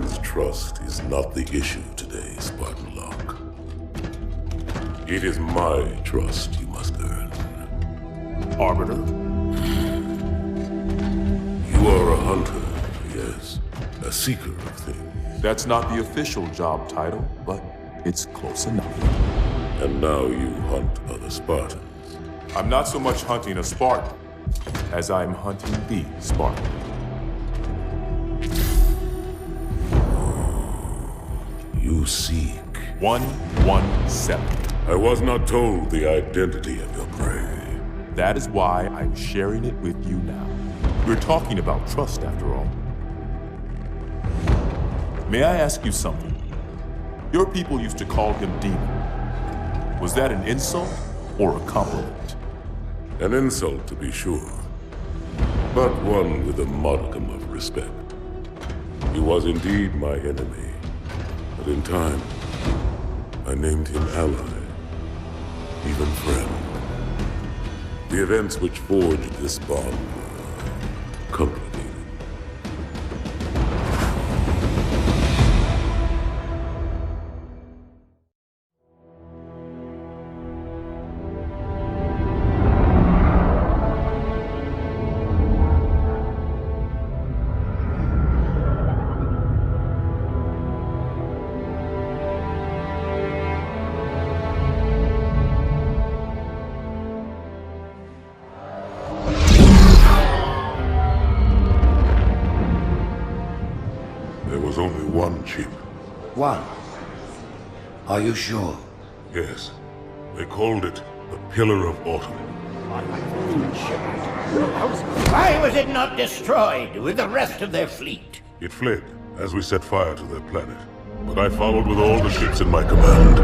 Spartan's trust is not the issue today, Spartan Locke. It is my trust you must earn. Arbiter? You are a hunter, yes. A seeker of things. That's not the official job title, but it's close enough. And now you hunt other Spartans. I'm not so much hunting a Spartan, as I'm hunting the Spartan. You seek. 117. I was not told the identity of your prey. That is why I'm sharing it with you now. We're talking about trust, after all. May I ask you something? Your people used to call him Demon. Was that an insult or a compliment? An insult, to be sure, but one with a modicum of respect. He was indeed my enemy, but in time, I named him ally, even friend. The events which forged this bond were complicated. There was only one chip. One? Are you sure? Yes. They called it the Pillar of Autumn. Why was it not destroyed with the rest of their fleet? It fled as we set fire to their planet. But I followed with all the ships in my command.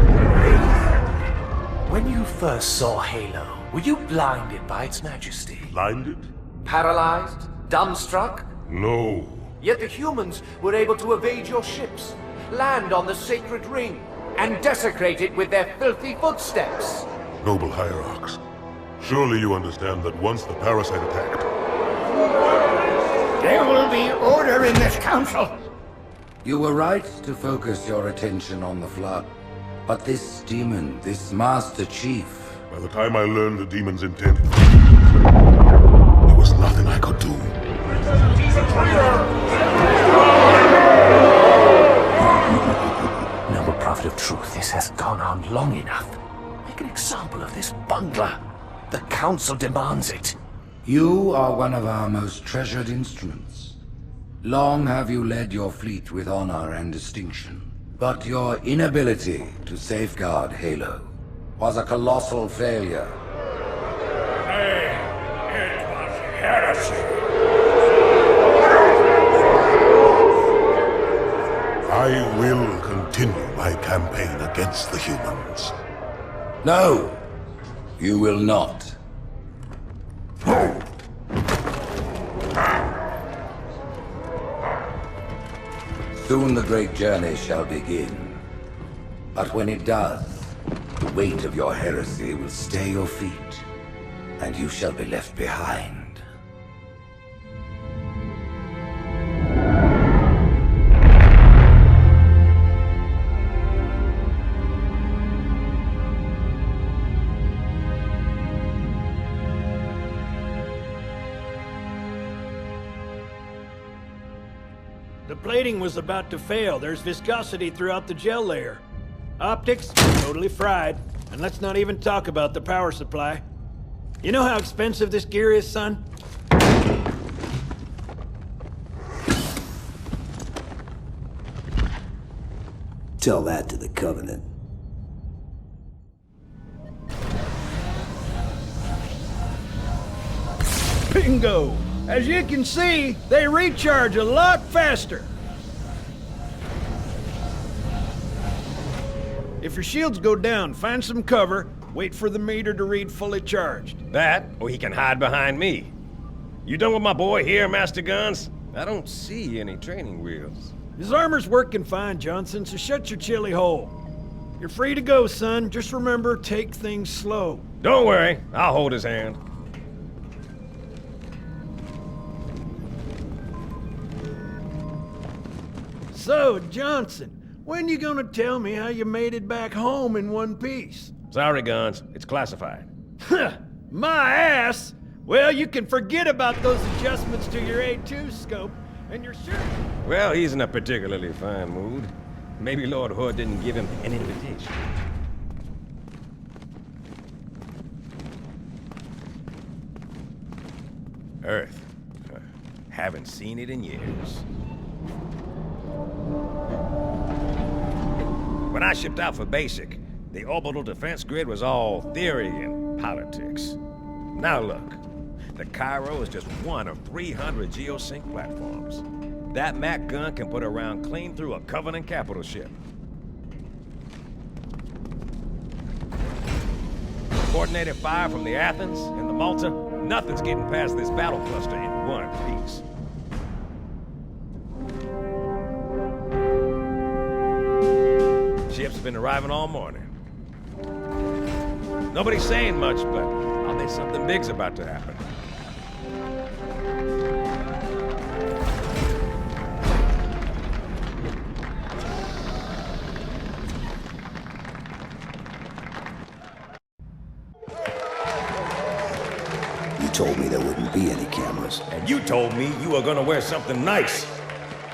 When you first saw Halo, were you blinded by its majesty? Blinded? Paralyzed? Dumbstruck? No. Yet the humans were able to evade your ships, land on the sacred ring, and desecrate it with their filthy footsteps. Noble hierarchs, surely you understand that once the parasite attacked... There will be order in this council. You were right to focus your attention on the Flood. But this demon, this Master Chief... By the time I learned the demon's intent, there was nothing I could do. Noble prophet of truth, this has gone on long enough. Make an example of this bungler. The council demands it. You are one of our most treasured instruments. Long have you led your fleet with honor and distinction. But your inability to safeguard Halo was a colossal failure. It was heresy. I will continue my campaign against the humans. No, you will not. Soon the great journey shall begin. But when it does, the weight of your heresy will stay your feet, and you shall be left behind. The plating was about to fail. There's viscosity throughout the gel layer. Optics, totally fried. And let's not even talk about the power supply. You know how expensive this gear is, son? Tell that to the Covenant. Bingo! As you can see, they recharge a lot faster. If your shields go down, find some cover, wait for the meter to read fully charged. That, or he can hide behind me. You done with my boy here, Master Guns? I don't see any training wheels. His armor's working fine, Johnson, so shut your chilly hole. You're free to go, son. Just remember, take things slow. Don't worry, I'll hold his hand. So, Johnson, when you gonna tell me how you made it back home in one piece? Sorry, Guns. It's classified. My ass! Well, you can forget about those adjustments to your A2 scope, and you're sure... Well, he's in a particularly fine mood. Maybe Lord Hood didn't give him an invitation. Earth. Haven't seen it in years. When I shipped out for basic, the orbital defense grid was all theory and politics. Now look, the Cairo is just one of 300 geosync platforms. That Mac gun can put a round clean through a Covenant capital ship. Coordinated fire from the Athens and the Malta, nothing's getting past this battle cluster in one piece. Ships have been arriving all morning. Nobody's saying much, but I'll bet something big's about to happen. You told me there wouldn't be any cameras. And you told me you were gonna wear something nice.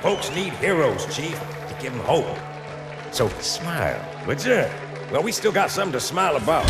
Folks need heroes, Chief, to give them hope. So smile, would you? Well, we still got something to smile about.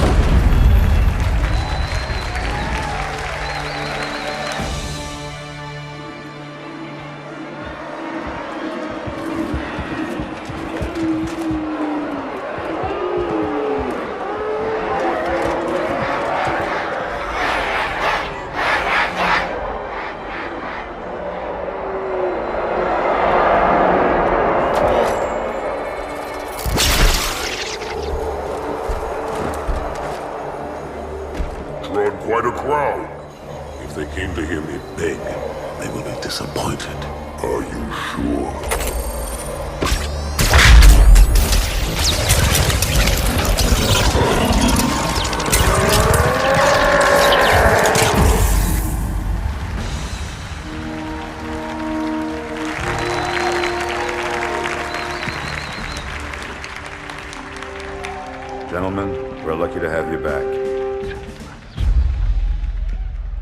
Drawn quite a crowd. If they came to hear me beg, they will be disappointed. Are you sure? Gentlemen, we're lucky to have you back.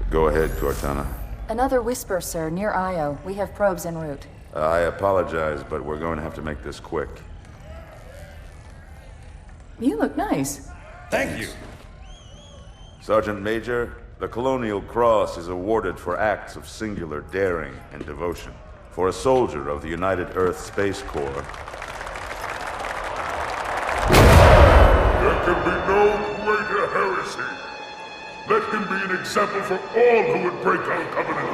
Go ahead, Cortana. Another whisper, sir, near Io. We have probes en route. I apologize, but we're going to have to make this quick. You look nice. Thank you. Sergeant Major, the Colonial Cross is awarded for acts of singular daring and devotion. For a soldier of the United Earth Space Corps. There can be no greater heresy. Let him be an example for all who would break our covenant.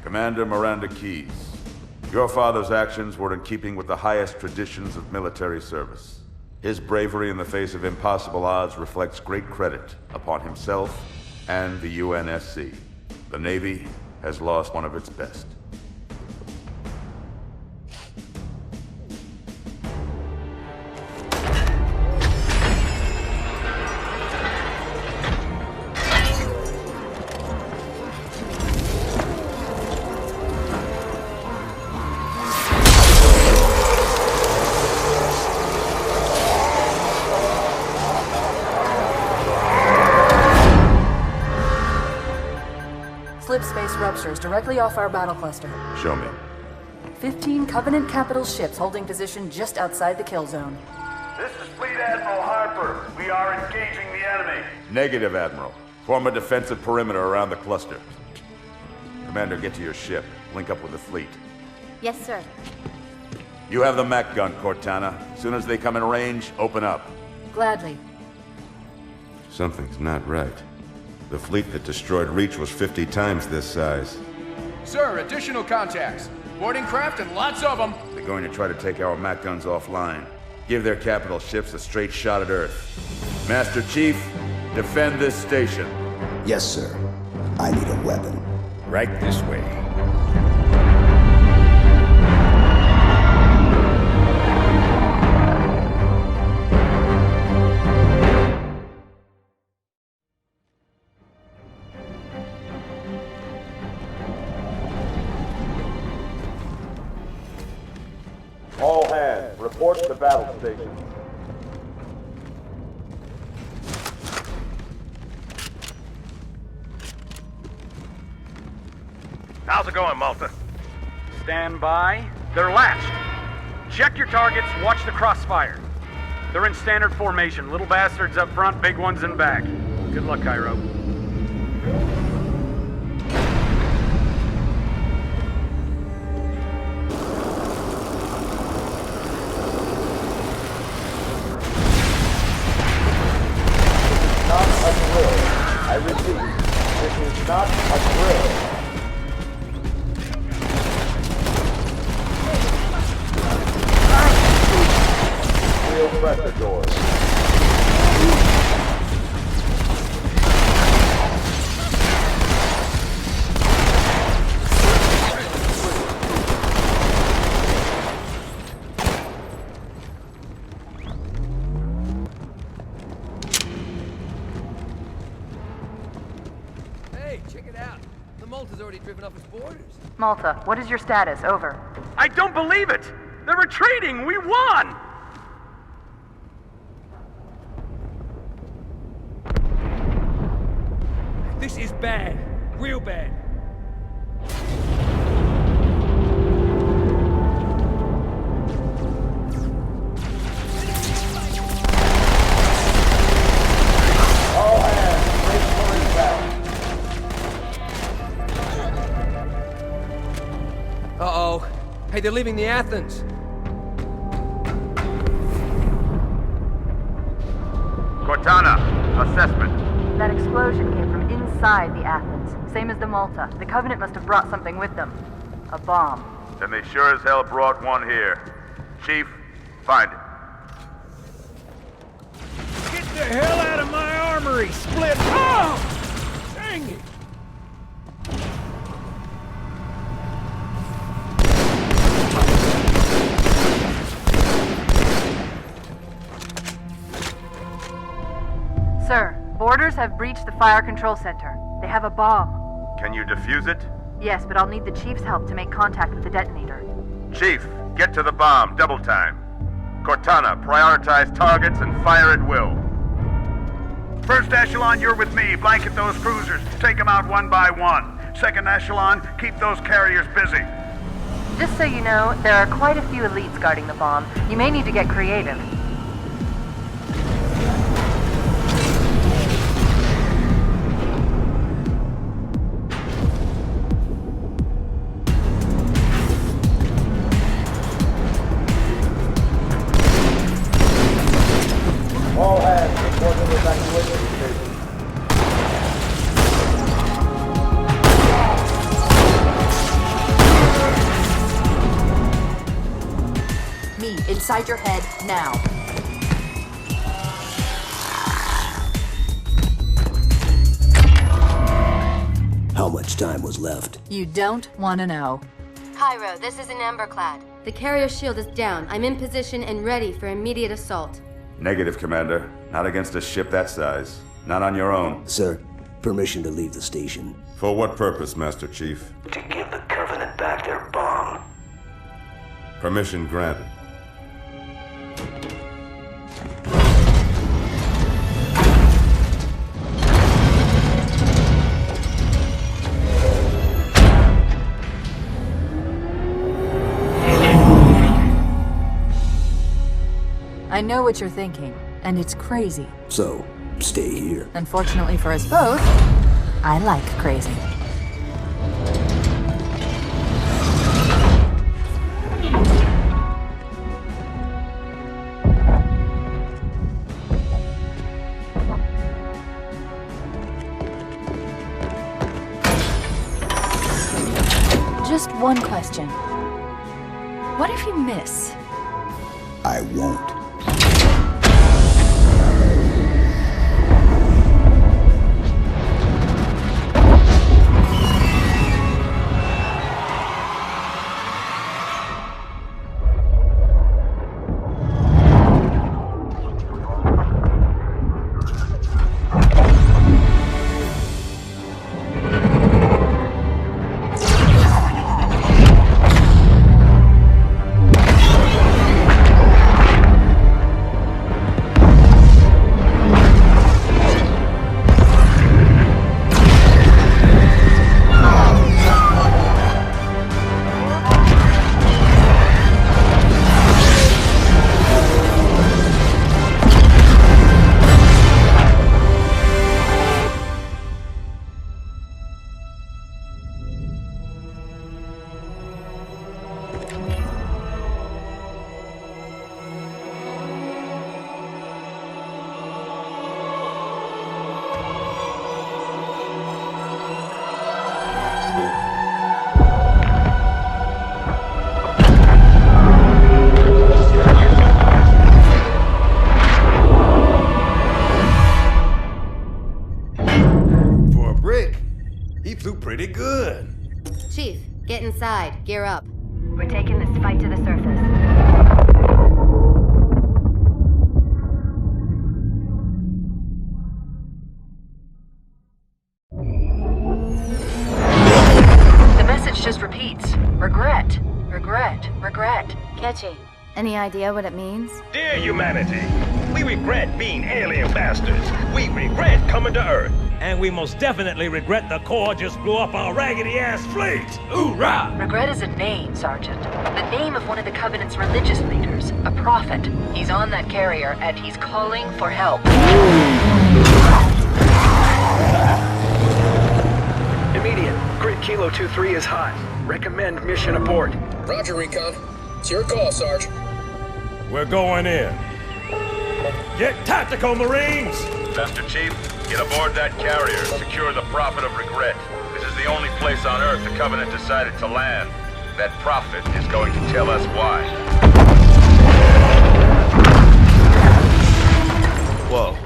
Commander Miranda Keyes, your father's actions were in keeping with the highest traditions of military service. His bravery in the face of impossible odds reflects great credit upon himself and the UNSC. The Navy has lost one of its best. Slip space ruptures directly off our battle cluster. Show me. 15 Covenant capital ships holding position just outside the kill zone. This is Fleet Admiral Harper. We are engaging the enemy. Negative, Admiral. Form a defensive perimeter around the cluster. Commander, get to your ship. Link up with the fleet. Yes, sir. You have the Mac gun, Cortana. As soon as they come in range, open up. Gladly. Something's not right. The fleet that destroyed Reach was 50 times this size. Sir, additional contacts. Boarding craft and lots of them. They're going to try to take our Mac guns offline. Give their capital ships a straight shot at Earth. Master Chief, defend this station. Yes, sir. I need a weapon. Right this way. How's it going, Malta? Stand by. They're latched. Check your targets, watch the crossfire. They're in standard formation. Little bastards up front, big ones in back. Good luck, Cairo. Not a drill. I repeat, this is not a drill. Pressure doors. Hey, check it out. The Malta's already driven off its borders. Malta, what is your status? Over. I don't believe it! They're retreating! We won! This is bad. Real bad. All hands, break for impact. Uh-oh. Hey, they're leaving the Athens. Cortana, assessment. That explosion came from inside the Athens, same as the Malta. The Covenant must have brought something with them. A bomb. Then they sure as hell brought one here. Chief, find it. Get the hell out of my armory, Split! Oh! Dang it! Sir, boarders have breached the fire control center. They have a bomb. Can you defuse it? Yes, but I'll need the Chief's help to make contact with the detonator. Chief, get to the bomb, double time. Cortana, prioritize targets and fire at will. First echelon, you're with me. Blanket those cruisers. Take them out one by one. Second echelon, keep those carriers busy. Just so you know, there are quite a few elites guarding the bomb. You may need to get creative. All hands, report to evacuation station. Me, inside your head, now. How much time was left? You don't want to know. Cairo, this is an Emberclad. The carrier shield is down. I'm in position and ready for immediate assault. Negative, Commander. Not against a ship that size. Not on your own. Sir, permission to leave the station. For what purpose, Master Chief? To give the Covenant back their bomb. Permission granted. I know what you're thinking, and it's crazy. So, stay here. Unfortunately for us both, I like crazy. Just one question. What if you miss? I won't. pretty good. Chief, get inside. Gear up. We're taking this fight to the surface. The message just repeats. Regret. Regret. Regret. Catchy. Any idea what it means? Dear humanity, we regret being alien bastards. We regret coming to Earth. And we most definitely regret the Corps just blew up our raggedy-ass fleet. Hoorah! Regret is a name, Sergeant. The name of one of the Covenant's religious leaders. A prophet. He's on that carrier, and he's calling for help. Immediate. Grid Kilo 2-3 is hot. Recommend mission abort. Roger, Recon. It's your call, Sarge. We're going in. Get tactical, Marines! Master Chief, get aboard that carrier. Secure the Prophet of Regret. This is the only place on Earth the Covenant decided to land. That Prophet is going to tell us why. Whoa.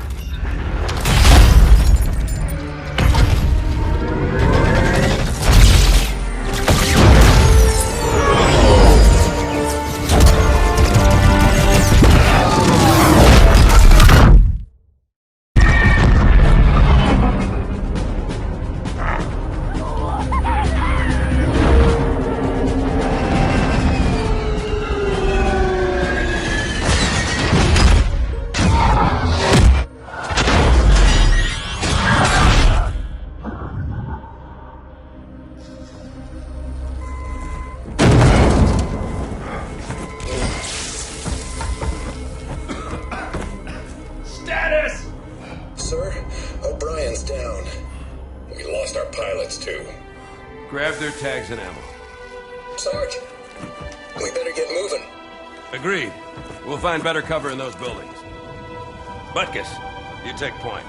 Grab their tags and ammo. Sarge, we better get moving. Agreed. We'll find better cover in those buildings. Butkus, you take point.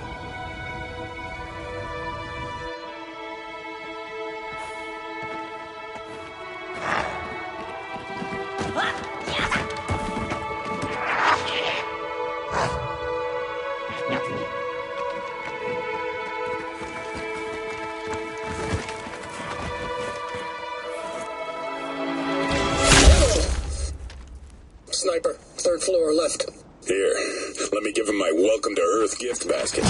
Sniper, third floor left. Here, let me give him my welcome to Earth gift basket.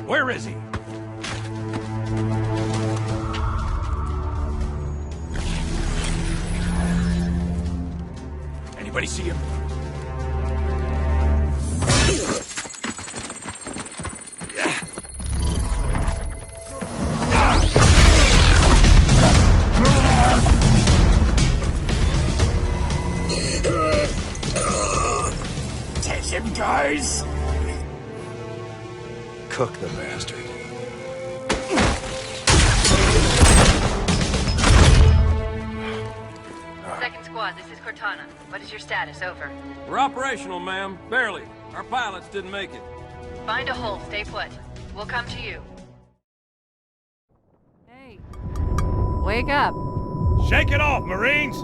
Where is he? Anybody see him? Take him, guys! Cook the bastard. Second squad, this is Cortana. What is your status? Over. We're operational, ma'am. Barely. Our pilots didn't make it. Find a hole. Stay put. We'll come to you. Hey. Wake up. Shake it off, Marines!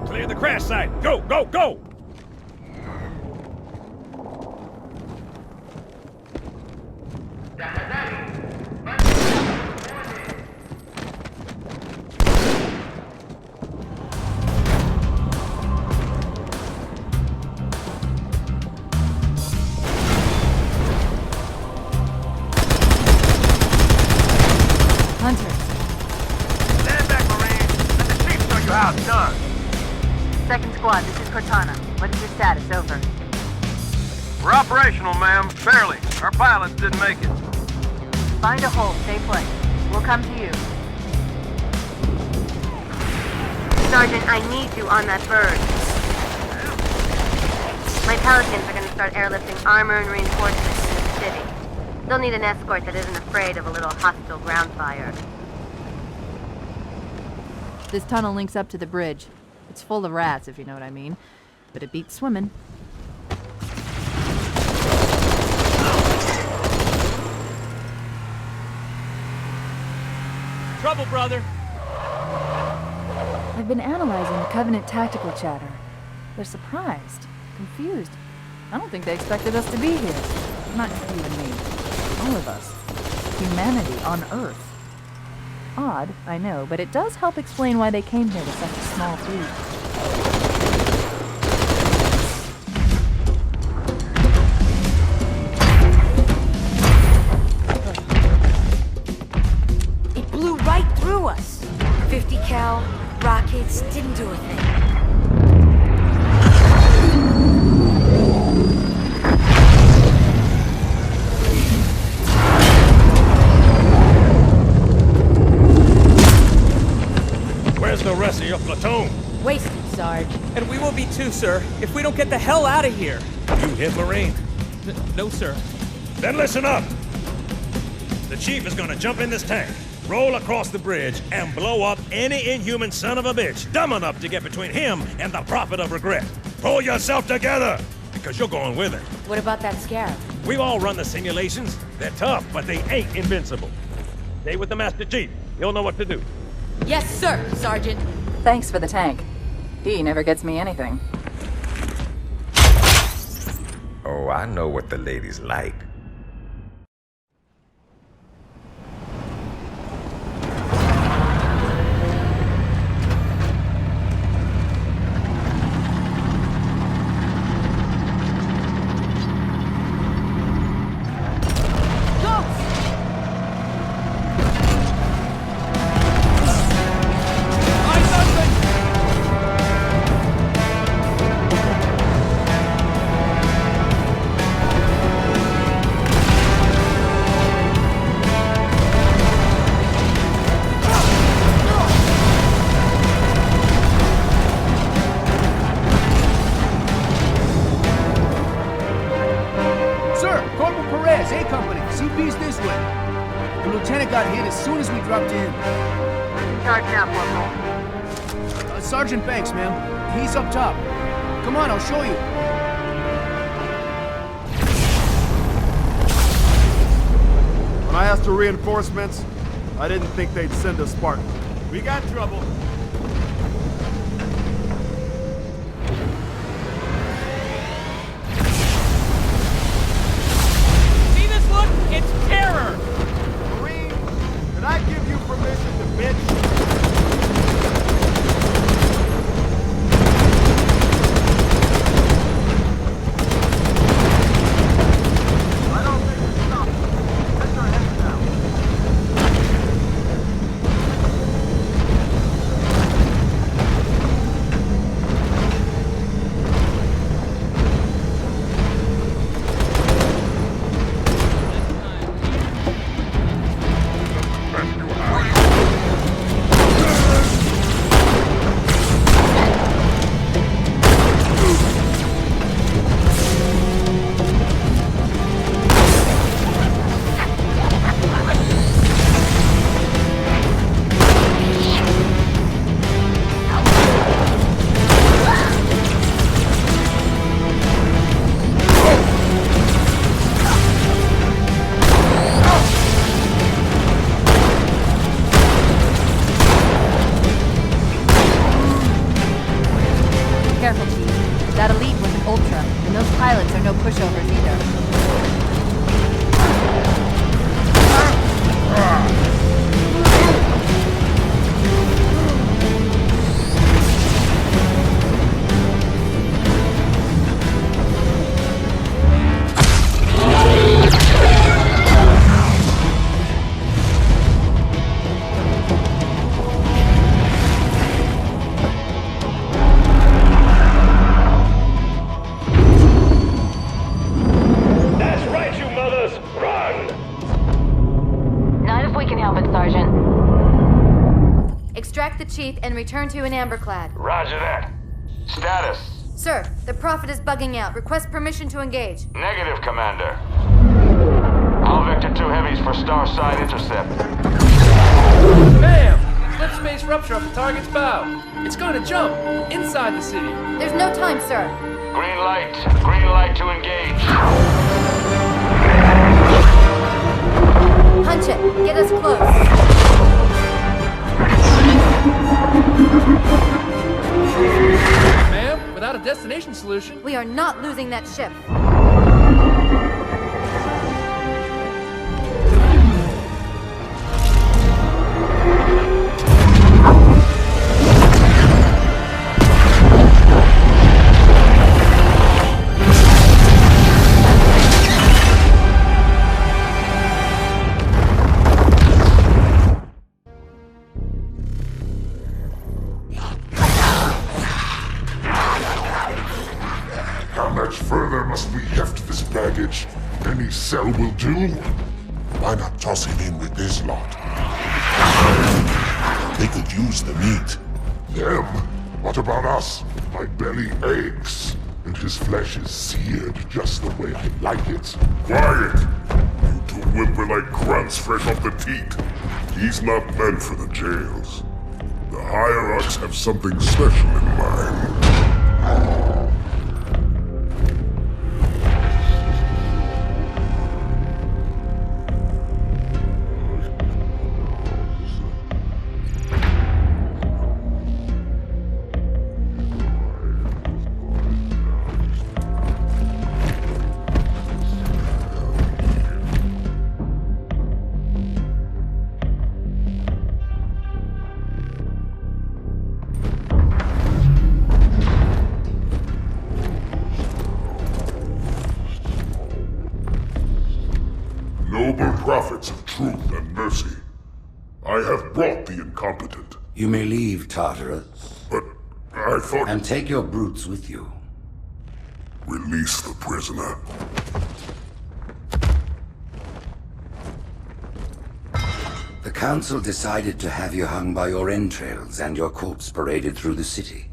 Clear the crash site. Go, go, go! Hunter. Stand back, Marine. Let the chief show you how it's done. Second squad, this is Cortana. What is your status? Over. We're operational, ma'am. Barely. Our pilots didn't make it. Find a hole. Stay put. We'll come to you. Sergeant, I need you on that bird. My Pelicans are going to start airlifting armor and reinforcements into the city. They'll need an escort that isn't afraid of a little hostile ground fire. This tunnel links up to the bridge. It's full of rats, if you know what I mean. But it beats swimming. Trouble, brother! I've been analyzing the Covenant tactical chatter. They're surprised, confused. I don't think they expected us to be here. Not you and me. All of us. Humanity on Earth. Odd, I know, but it does help explain why they came here with such a small fleet. It blew right through us. 50 cal rockets didn't do a thing. Where's the rest of your platoon? Wasted, Sarge. And we will be too, sir, if we don't get the hell out of here. You hit Marine? No, sir. Then listen up! The chief is gonna jump in this tank, roll across the bridge, and blow up any inhuman son of a bitch dumb enough to get between him and the Prophet of Regret. Pull yourself together, because you're going with it. What about that scarab? We've all run the simulations. They're tough, but they ain't invincible. Stay with the Master Chief. He'll know what to do. Yes, sir, Sergeant. Thanks for the tank. He never gets me anything. Oh, I know what the ladies like. Sergeant Banks, ma'am. He's up top. Come on, I'll show you. When I asked for reinforcements, I didn't think they'd send a Spartan. We got trouble. See this look? It's terror! Marine, did I give you permission to bitch? Chief, and return to an amberclad. Roger that. Status? Sir, the Prophet is bugging out. Request permission to engage. Negative, Commander. All Vector 2 heavies for star side intercept. Bam! Slip space rupture off the target's bow. It's going to jump inside the city. There's no time, sir. Green light to engage. Punch it. Get us close. Ma'am, without a destination solution... We are not losing that ship. How much further must we heft this baggage? Any cell will do? Why not toss him in with this lot? They could use the meat. Them? What about us? My belly aches, and his flesh is seared just the way I like it. Quiet! You two whimper like grunts fresh off the teat. He's not meant for the jails. The hierarchs have something special in mind. Noble prophets of truth and mercy, I have brought the incompetent. You may leave, Tartarus. But I thought... And take your brutes with you. Release the prisoner. The Council decided to have you hung by your entrails and your corpse paraded through the city.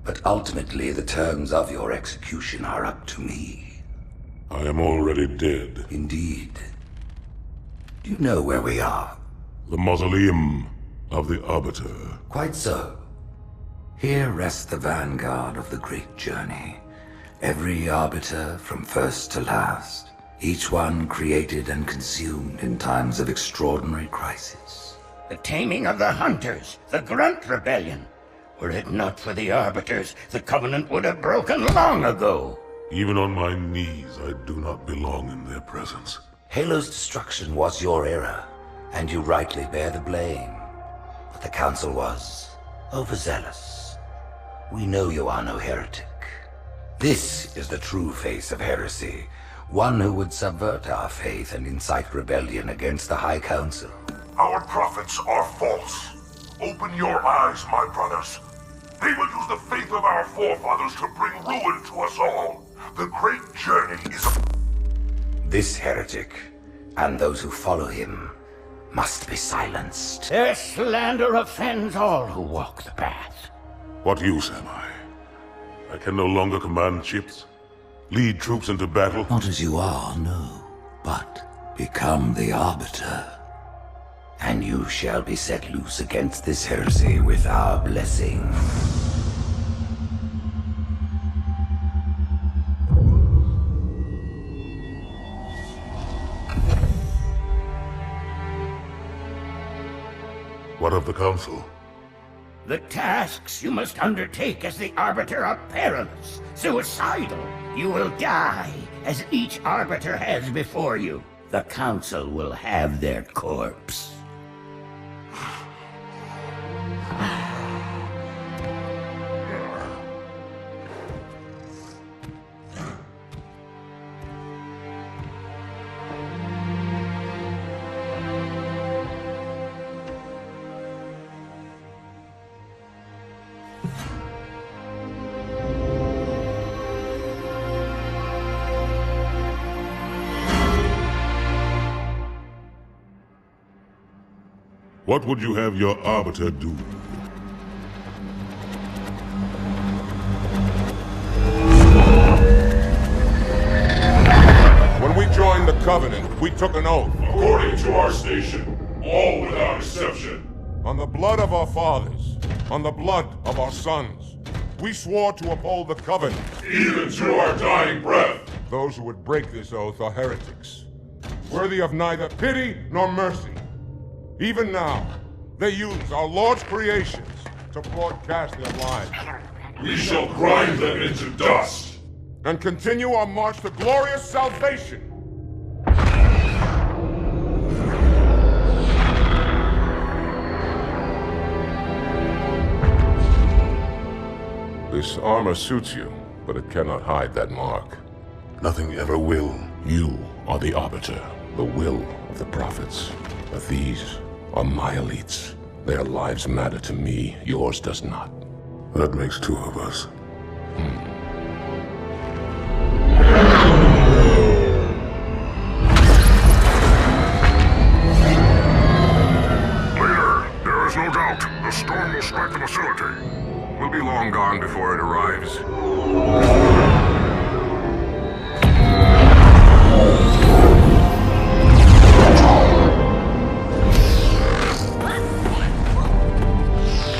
But ultimately, the terms of your execution are up to me. I am already dead. Indeed. Do you know where we are? The mausoleum of the Arbiter. Quite so. Here rests the vanguard of the great journey. Every Arbiter from first to last. Each one created and consumed in times of extraordinary crisis. The taming of the Hunters, the Grunt Rebellion. Were it not for the Arbiters, the Covenant would have broken long ago. Even on my knees, I do not belong in their presence. Halo's destruction was your error, and you rightly bear the blame. But the Council was overzealous. We know you are no heretic. This is the true face of heresy, one who would subvert our faith and incite rebellion against the High Council. Our prophets are false. Open your eyes, my brothers. They will use the faith of our forefathers to bring ruin to us all. The great journey is a... This heretic, and those who follow him, must be silenced. Their slander offends all who walk the path. What use am I? I can no longer command ships, lead troops into battle. Not as you are, no, but become the Arbiter. And you shall be set loose against this heresy with our blessing. What of the Council? The tasks you must undertake as the Arbiter are perilous, suicidal. You will die, as each Arbiter has before you. The Council will have their corpse. What would you have your Arbiter do? When we join the Covenant, we took an oath. According to our station, all without exception. On the blood of our fathers, on the blood of our sons, we swore to uphold the Covenant. Even to our dying breath. Those who would break this oath are heretics, worthy of neither pity nor mercy. Even now, they use our Lord's creations to broadcast their lies. We shall grind them into dust. And continue our march to glorious salvation. This armor suits you, but it cannot hide that mark. Nothing ever will. You are the Arbiter, the will of the prophets. But these are my elites. Their lives matter to me, yours does not. That makes two of us. Leader, there is no doubt the storm will strike the facility. We'll be long gone before it arrives.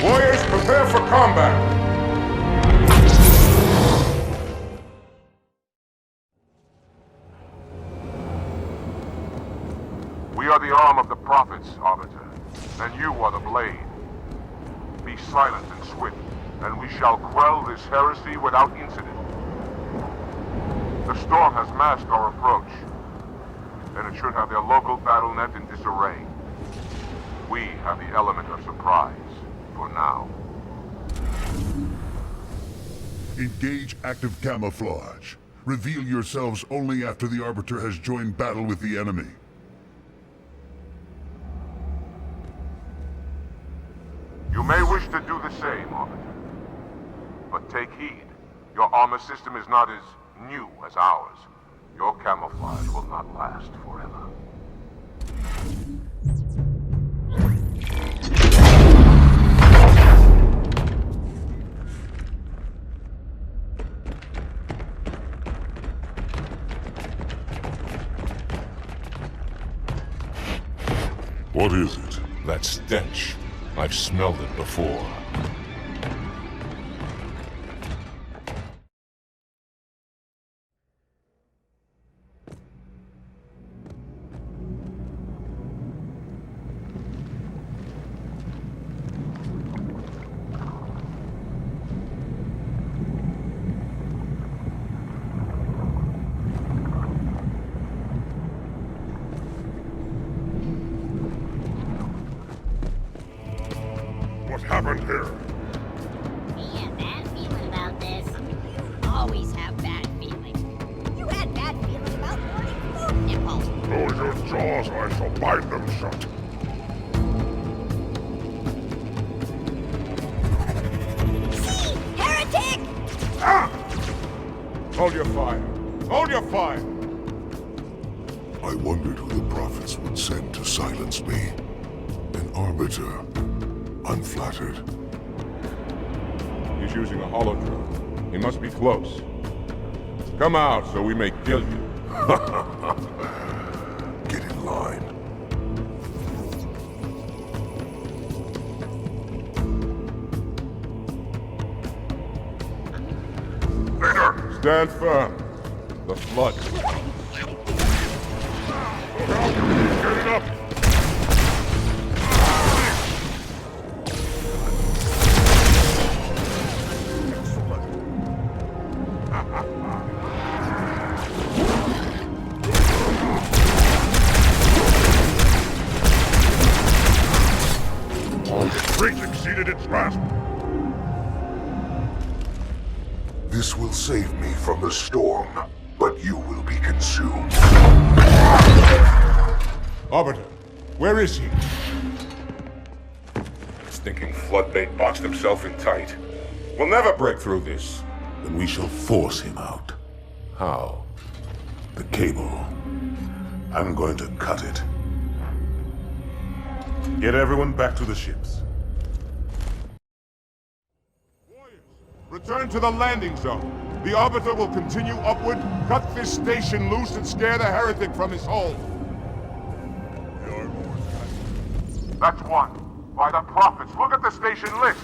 Warriors, prepare for combat! We are the arm of the prophets, Arbiter, and you are the blade. Be silent and swift, and we shall quell this heresy without incident. The storm has masked our approach, and it should have their local battle net in disarray. We have the element of surprise, for now. Engage active camouflage. Reveal yourselves only after the Arbiter has joined battle with the enemy. You may wish to do the same, Arbiter. But take heed. Your armor system is not as new as ours. Your camouflage will not last forever. What is it? That stench. I've smelled it before. What happened here? Me a bad feeling about this. You always have bad feelings. You had bad feelings about morning food nipples. Close your jaws or I shall bind them shut. See? Heretic! Ah! Hold your fire. Hold your fire! I wondered who the prophets would send to silence me. An Arbiter. Unflattered. He's using a holodrone. He must be close. Come out so we may kill you. Get in line. Leader! Stand firm. The flood. Get it up! Breach exceeded its grasp. This will save me from the storm, but you will be consumed. Arbiter, where is he? Stinking floodbait boxed himself in tight. We'll never break through this. Then we shall force him out. How? The cable. I'm going to cut it. Get everyone back to the ships. Return to the landing zone. The Arbiter will continue upward, cut this station loose, and scare the heretic from his hole. That's one. By the prophets, look at the station list.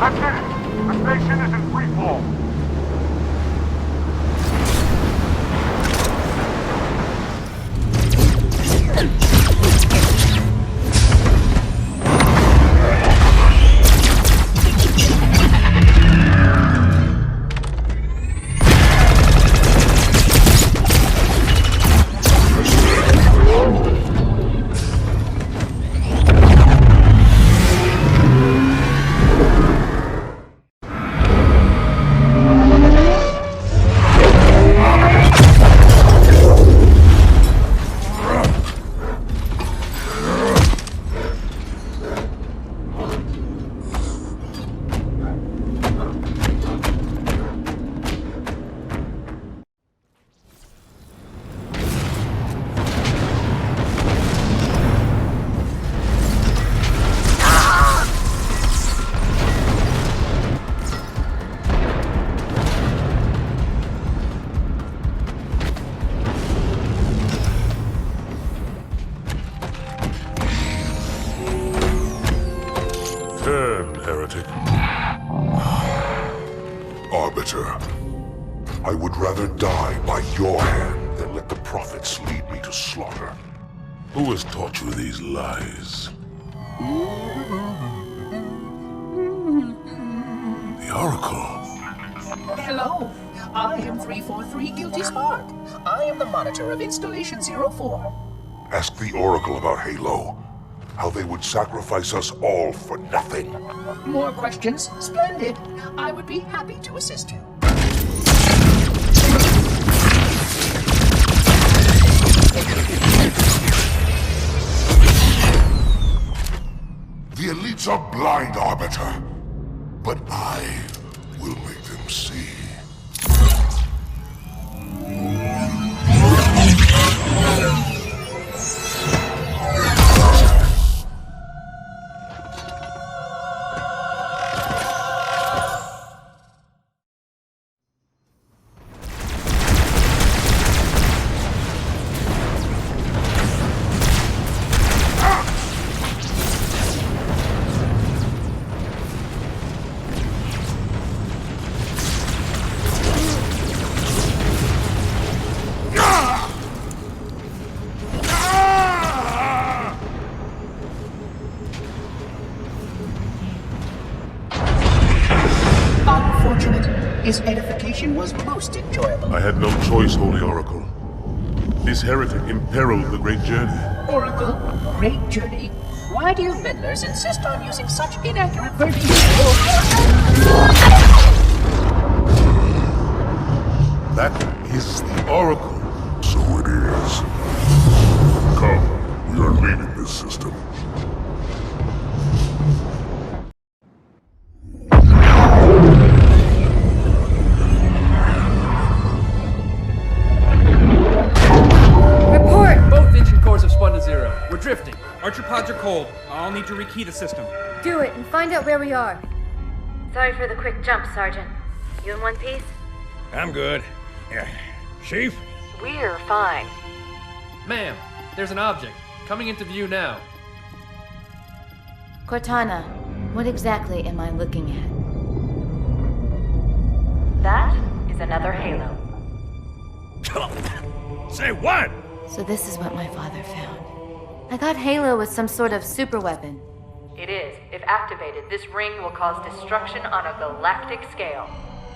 That's it! The station is in free fall. Heretic. Arbiter, I would rather die by your hand than let the prophets lead me to slaughter. Who has taught you these lies? The Oracle. Hello, I am 343 Guilty Spark. I am the monitor of Installation 04. Ask the Oracle about Halo. How they would sacrifice us all for nothing. More questions? Splendid. I would be happy to assist you. The elites are blind, Arbiter. But I will make them see. His edification was most enjoyable. I had no choice, Holy Oracle. This heretic imperiled the great journey. Oracle, great journey. Why do you meddlers insist on using such inaccurate verbiage? That is the Oracle. So it is. Come, we are leaving this system. We're drifting. Archer pods are cold. I'll need to rekey the system. Do it and find out where we are. Sorry for the quick jump, Sergeant. You in one piece? I'm good. Chief? We're fine. Ma'am, there's an object coming into view now. Cortana, what exactly am I looking at? That is another Halo. Say what? So this is what my father found. I thought Halo was some sort of super weapon. It is. If activated, this ring will cause destruction on a galactic scale.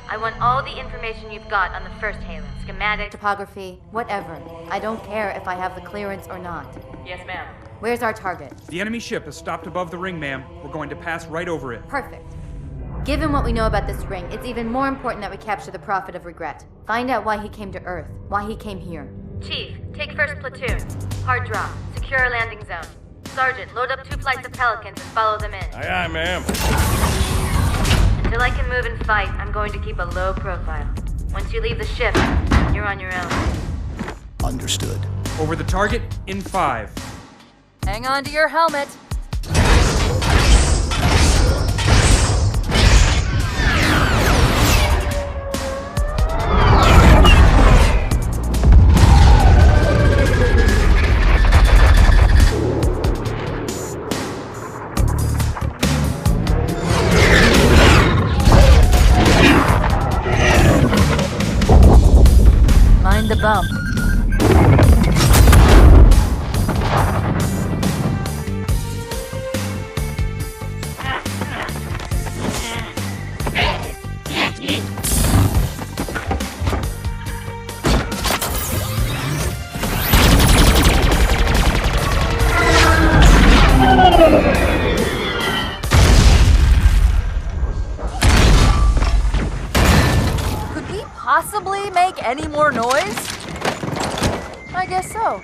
I want all the information you've got on the first Halo. Schematic, topography, whatever. I don't care if I have the clearance or not. Yes, ma'am. Where's our target? The enemy ship has stopped above the ring, ma'am. We're going to pass right over it. Perfect. Given what we know about this ring, it's even more important that we capture the Prophet of Regret. Find out why he came to Earth, why he came here. Chief, take first platoon. Hard drop. Secure our landing zone. Sergeant, load up 2 flights of Pelicans and follow them in. Aye, aye, ma'am. Until I can move and fight, I'm going to keep a low profile. Once you leave the ship, you're on your own. Understood. Over the target in 5. Hang on to your helmet. Mind the bump. Could we possibly make any more noise? I guess so.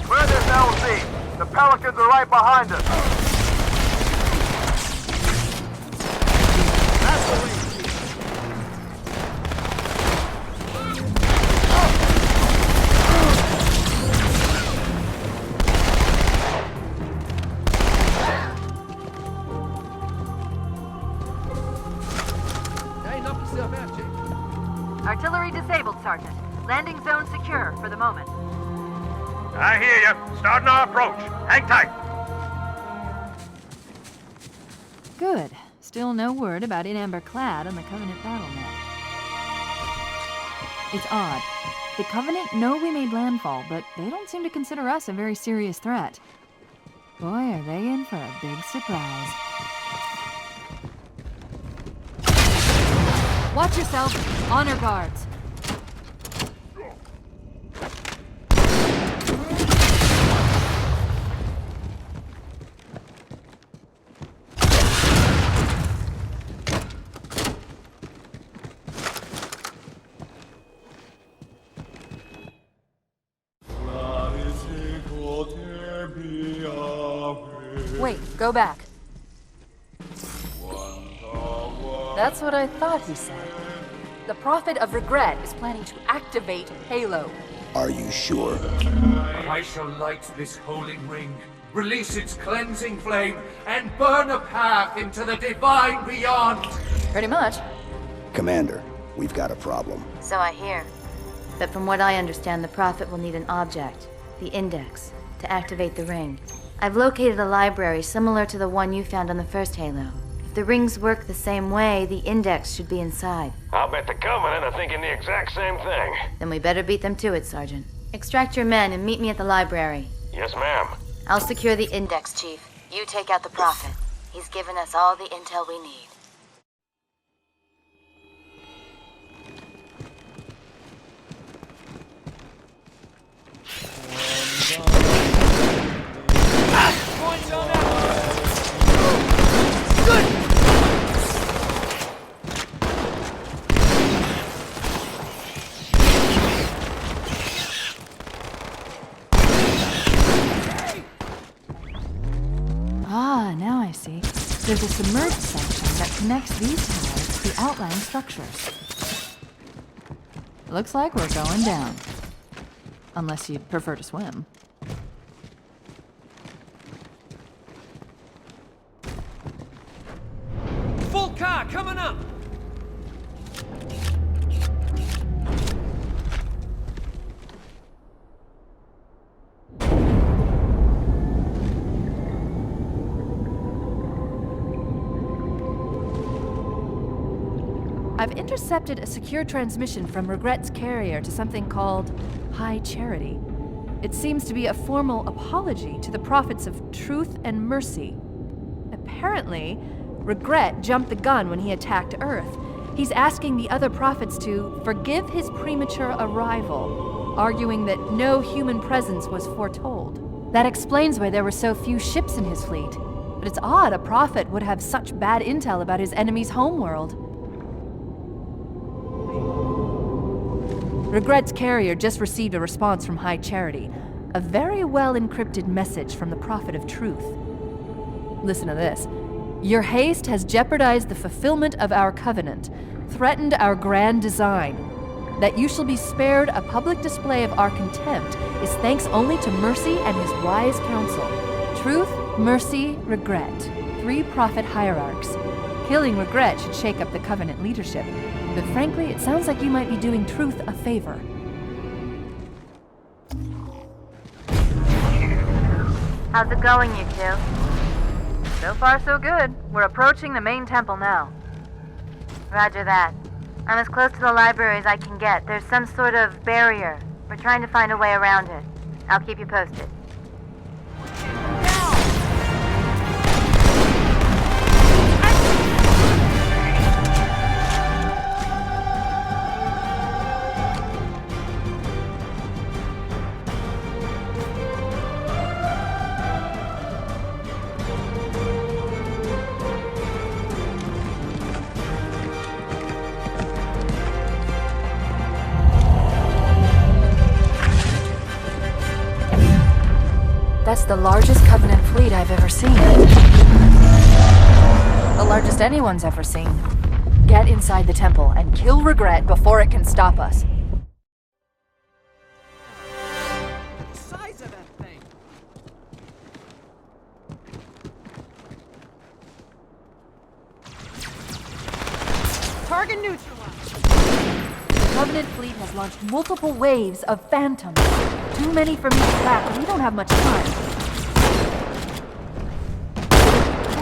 We're this LZ. The Pelicans are right behind us. Artillery disabled, Sergeant. Landing zone secure for the moment. I hear you. Starting our approach. Hang tight. Good. Still no word about Arbiter on the Covenant battle net. It's odd. The Covenant know we made landfall, but they don't seem to consider us a very serious threat. Boy, are they in for a big surprise. Watch yourself. Honor guards. Wait, go back. That's what I thought he said. The Prophet of Regret is planning to activate Halo. Are you sure? I shall light this holy ring, release its cleansing flame, and burn a path into the divine beyond. Pretty much. Commander, we've got a problem. So I hear. But from what I understand, the Prophet will need an object, the Index, to activate the ring. I've located a library similar to the one you found on the first Halo. If the rings work the same way, the Index should be inside. I'll bet the Covenant are thinking the exact same thing. Then we better beat them to it, Sergeant. Extract your men and meet me at the library. Yes, ma'am. I'll secure the Index, Chief. You take out the Prophet. He's given us all the intel we need. Ah, now I see. There's a submerged section that connects these towers to the outlying structures. Looks like we're going down. Unless you'd prefer to swim. Full car coming up! I've intercepted a secure transmission from Regret's carrier to something called High Charity. It seems to be a formal apology to the prophets of truth and mercy. apparently, Regret jumped the gun when he attacked Earth. He's asking the other prophets to forgive his premature arrival, arguing that no human presence was foretold. That explains why there were so few ships in his fleet. But it's odd a prophet would have such bad intel about his enemy's homeworld. Regret's carrier just received a response from High Charity. A very well-encrypted message from the Prophet of Truth. Listen to this. Your haste has jeopardized the fulfillment of our covenant, threatened our grand design. That you shall be spared a public display of our contempt is thanks only to Mercy and his wise counsel. Truth, Mercy, Regret. 3 prophet hierarchs. Killing Regret should shake up the covenant leadership. But frankly, it sounds like you might be doing Truth a favor. How's it going, you two? So far, so good. We're approaching the main temple now. Roger that. I'm as close to the library as I can get. There's some sort of barrier. We're trying to find a way around it. I'll keep you posted. That's the largest Covenant fleet I've ever seen. The largest anyone's ever seen. Get inside the temple and kill Regret before it can stop us. The size of that thing! Target neutralized! The Covenant fleet has launched multiple waves of phantoms. Too many for me to track, and we don't have much time.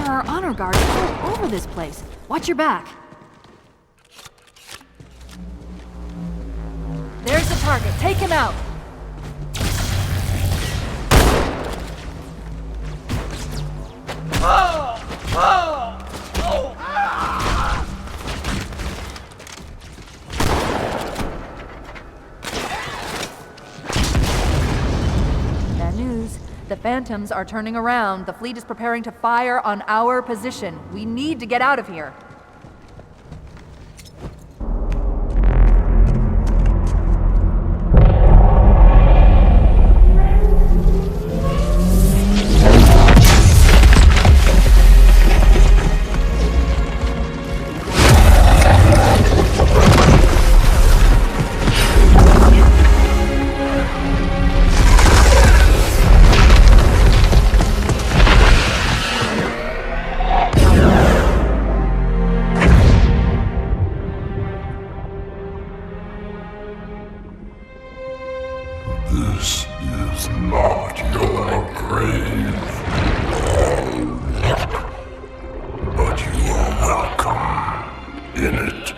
There are honor guards all over this place. Watch your back. There's the target. Take him out. The Phantoms are turning around. The fleet is preparing to fire on our position. We need to get out of here. This is not your grave, but you are welcome in it.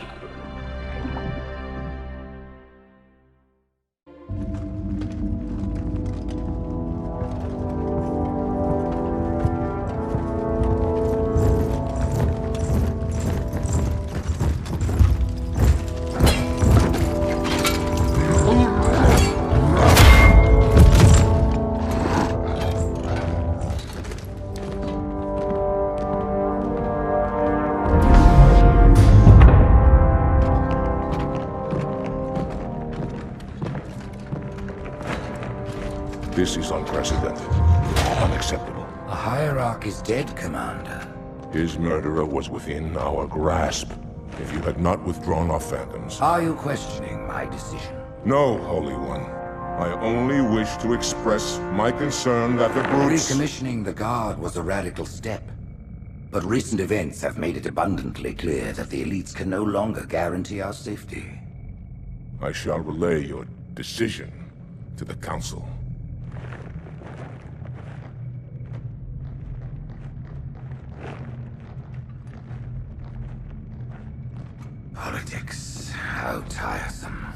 This is unprecedented. Unacceptable. The Hierarch is dead, Commander. His murderer was within our grasp. If you had not withdrawn our phantoms... Are you questioning my decision? No, Holy One. I only wish to express my concern that the brutes... Recommissioning the Guard was a radical step. But recent events have made it abundantly clear that the elites can no longer guarantee our safety. I shall relay your decision to the Council. Politics. How tiresome.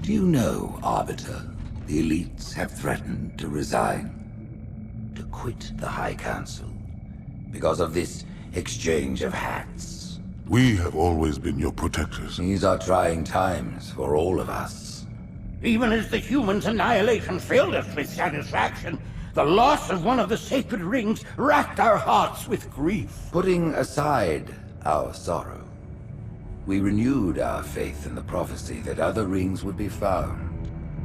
Do you know, Arbiter, the elites have threatened to resign, to quit the High Council, because of this exchange of hats. We have always been your protectors. These are trying times for all of us. Even as the humans' annihilation filled us with satisfaction, the loss of one of the sacred rings racked our hearts with grief. Putting aside our sorrow, we renewed our faith in the prophecy that other rings would be found,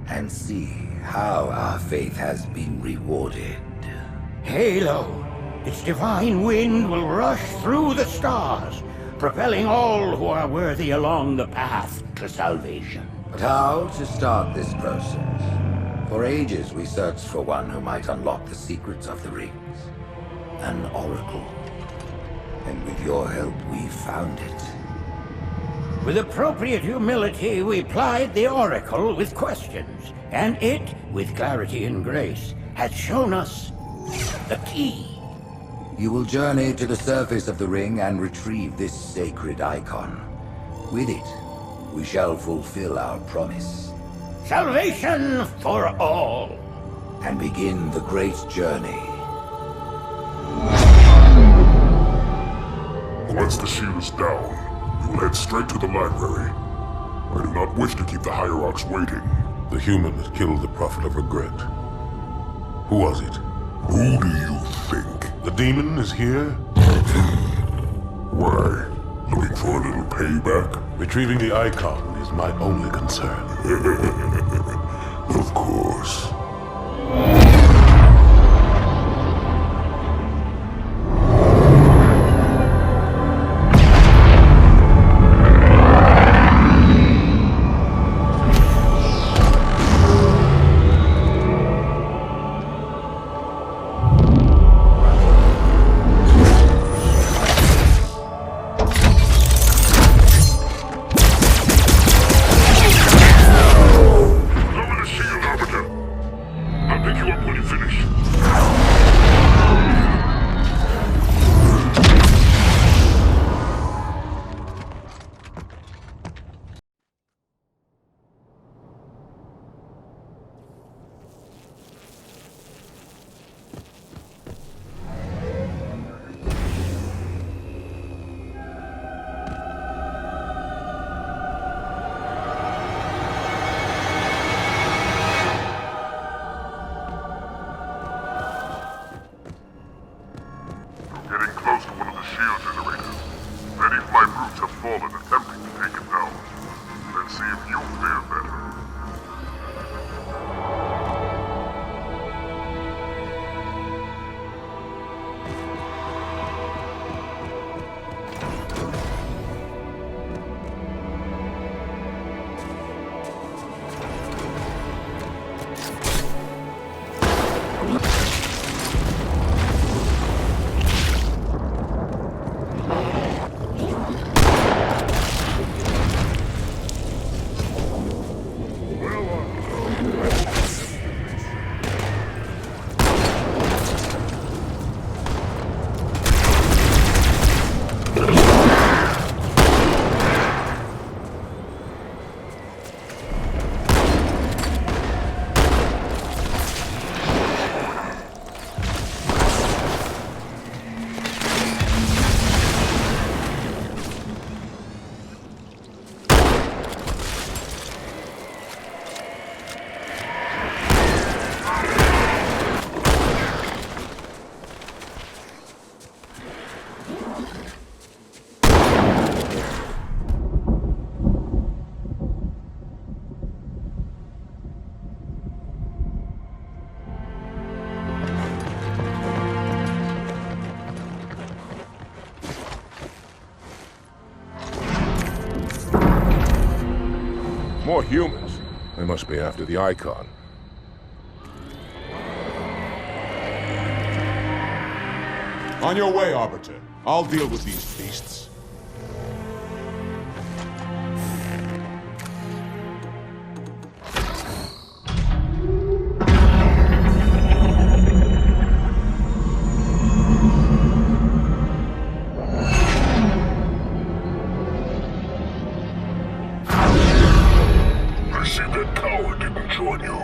and see how our faith has been rewarded. Halo, its divine wind will rush through the stars, propelling all who are worthy along the path to salvation. But how to start this process? For ages we searched for one who might unlock the secrets of the rings. An oracle. And with your help we found it. With appropriate humility, we plied the oracle with questions, and it, with clarity and grace, has shown us the key. You will journey to the surface of the ring and retrieve this sacred icon. With it, we shall fulfill our promise. Salvation for all. And begin the great journey. Once the shield is down, we will head straight to the library. I do not wish to keep the Hierarchs waiting. The human that killed the Prophet of Regret. Who was it? Who do you think? The demon is here? Why? Looking for a little payback? Retrieving the icon is my only concern. Of course. More humans. They must be after the icon. On your way, Arbiter. I'll deal with these beasts. I see that coward didn't join you.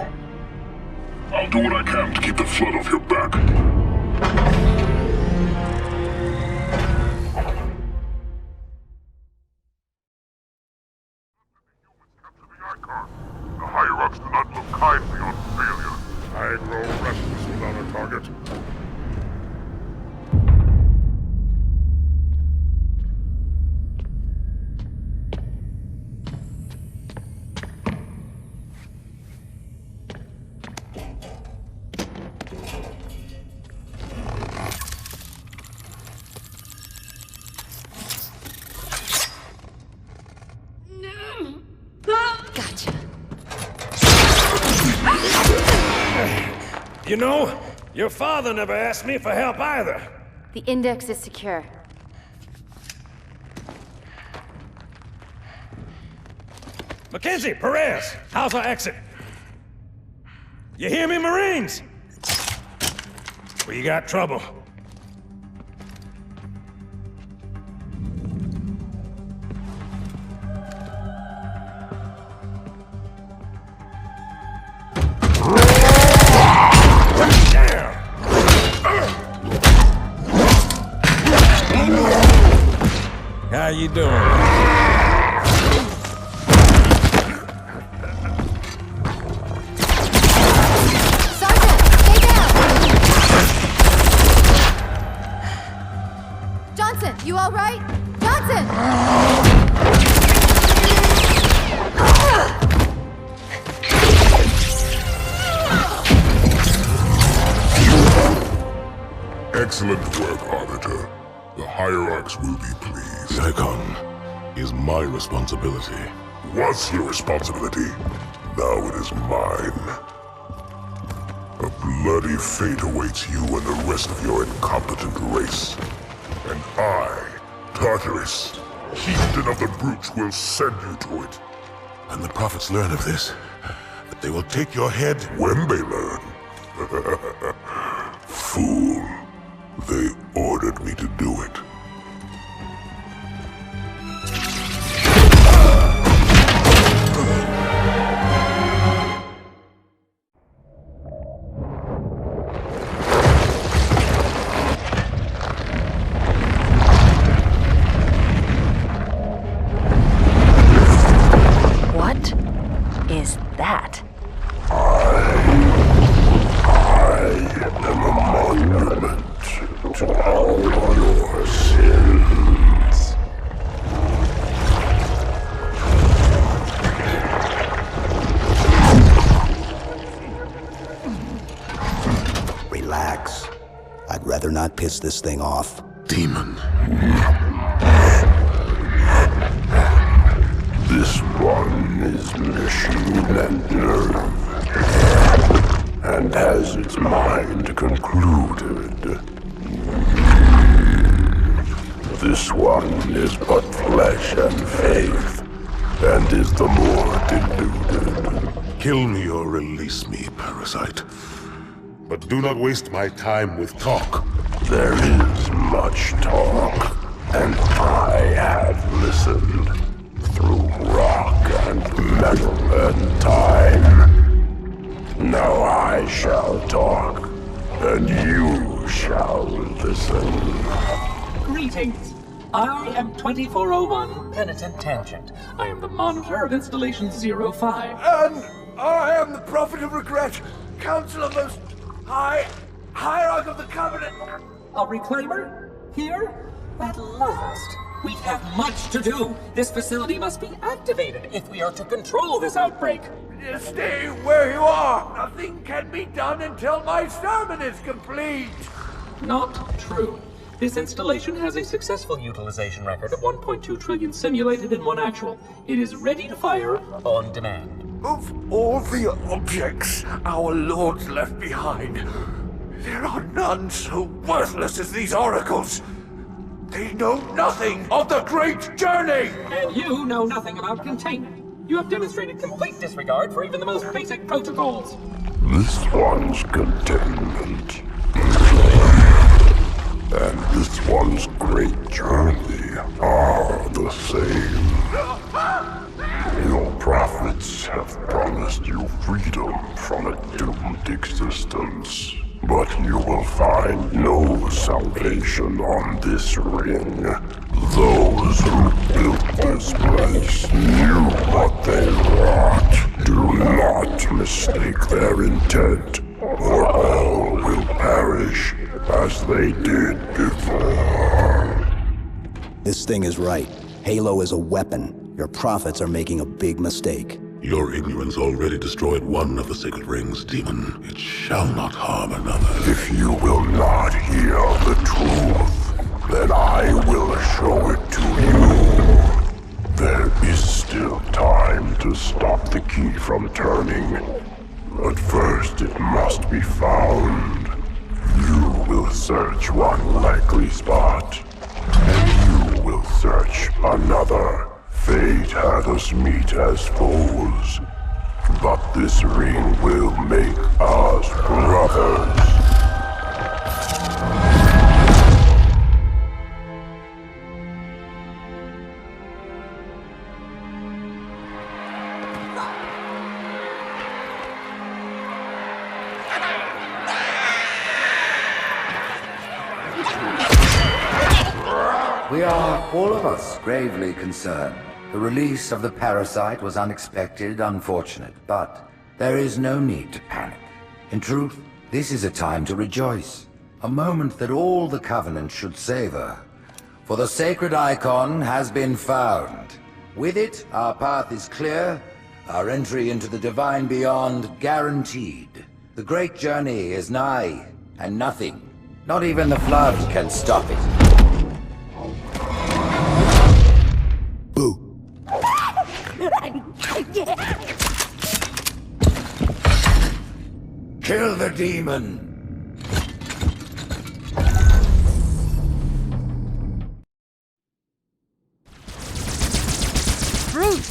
I'll do what I can to keep the flood off your back. gods do not look kindly on failure. I grow restless without a target. Gotcha. You know, your father never asked me for help either. The index is secure. Mackenzie, Perez, how's our exit? You hear me, Marines? We got trouble. How you doing? Sergeant, stay down! Johnson, you all right? Johnson! Excellent work, Arbiter. The Hierarchs will be pleased. The icon is my responsibility. Was your responsibility. Now it is mine. A bloody fate awaits you and the rest of your incompetent race. And I, Tartarus, chieftain of the brutes, will send you to it. And the prophets learn of this, that they will take your head when they learn. Fool. They ordered me to do it. What is that? I am a monument to all your sins. Relax. I'd rather not piss this thing off. Demon. This one is machine and nerve, and has its mind concluded. This one is but flesh and faith, and is the more deluded. Kill me or release me, parasite. But do not waste my time with talk. There is much talk, and I have listened through rock and metal and time. Now I shall talk, and you shall listen. Greetings. I am 2401 Penitent Tangent. I am the monitor of Installation 05. And I am the Prophet of Regret, Counselor Most High, Hierarch of the Covenant. A reclaimer? Here? At last. We have much to do. This facility must be activated if we are to control this outbreak. Stay where you are. Nothing can be done until my sermon is complete. Not true. This installation has a successful utilization record of 1.2 trillion simulated and 1 actual. It is ready to fire on demand. Of all the objects our lords left behind, there are none so worthless as these oracles. They know nothing of the great journey! And you know nothing about containment. You have demonstrated complete disregard for even the most basic protocols. This one's containment. And this one's great journey are the same. Your prophets have promised you freedom from a doomed existence. But you will find no salvation on this ring. Those who built this place knew what they wrought. Do not not mistake their intent, or all will perish as they did before. This thing is right. Halo is a weapon. Your prophets are making a big mistake. Your ignorance already destroyed one of the sacred rings, demon. It shall not harm another. If you will not hear the truth, then I will show it to you. There is still time to stop the key from turning. But first it must be found. You will search one likely spot, and you will search another. Fate had us meet as foes, but this ring will make us brothers. We are, all of us, gravely concerned. The release of the parasite was unexpected, unfortunate, but there is no need to panic. In truth, this is a time to rejoice. A moment that all the Covenant should savor. For the sacred icon has been found. With it, our path is clear, our entry into the divine beyond guaranteed. The great journey is nigh, and nothing, not even the flood, can stop it. Kill the demon! Brutes!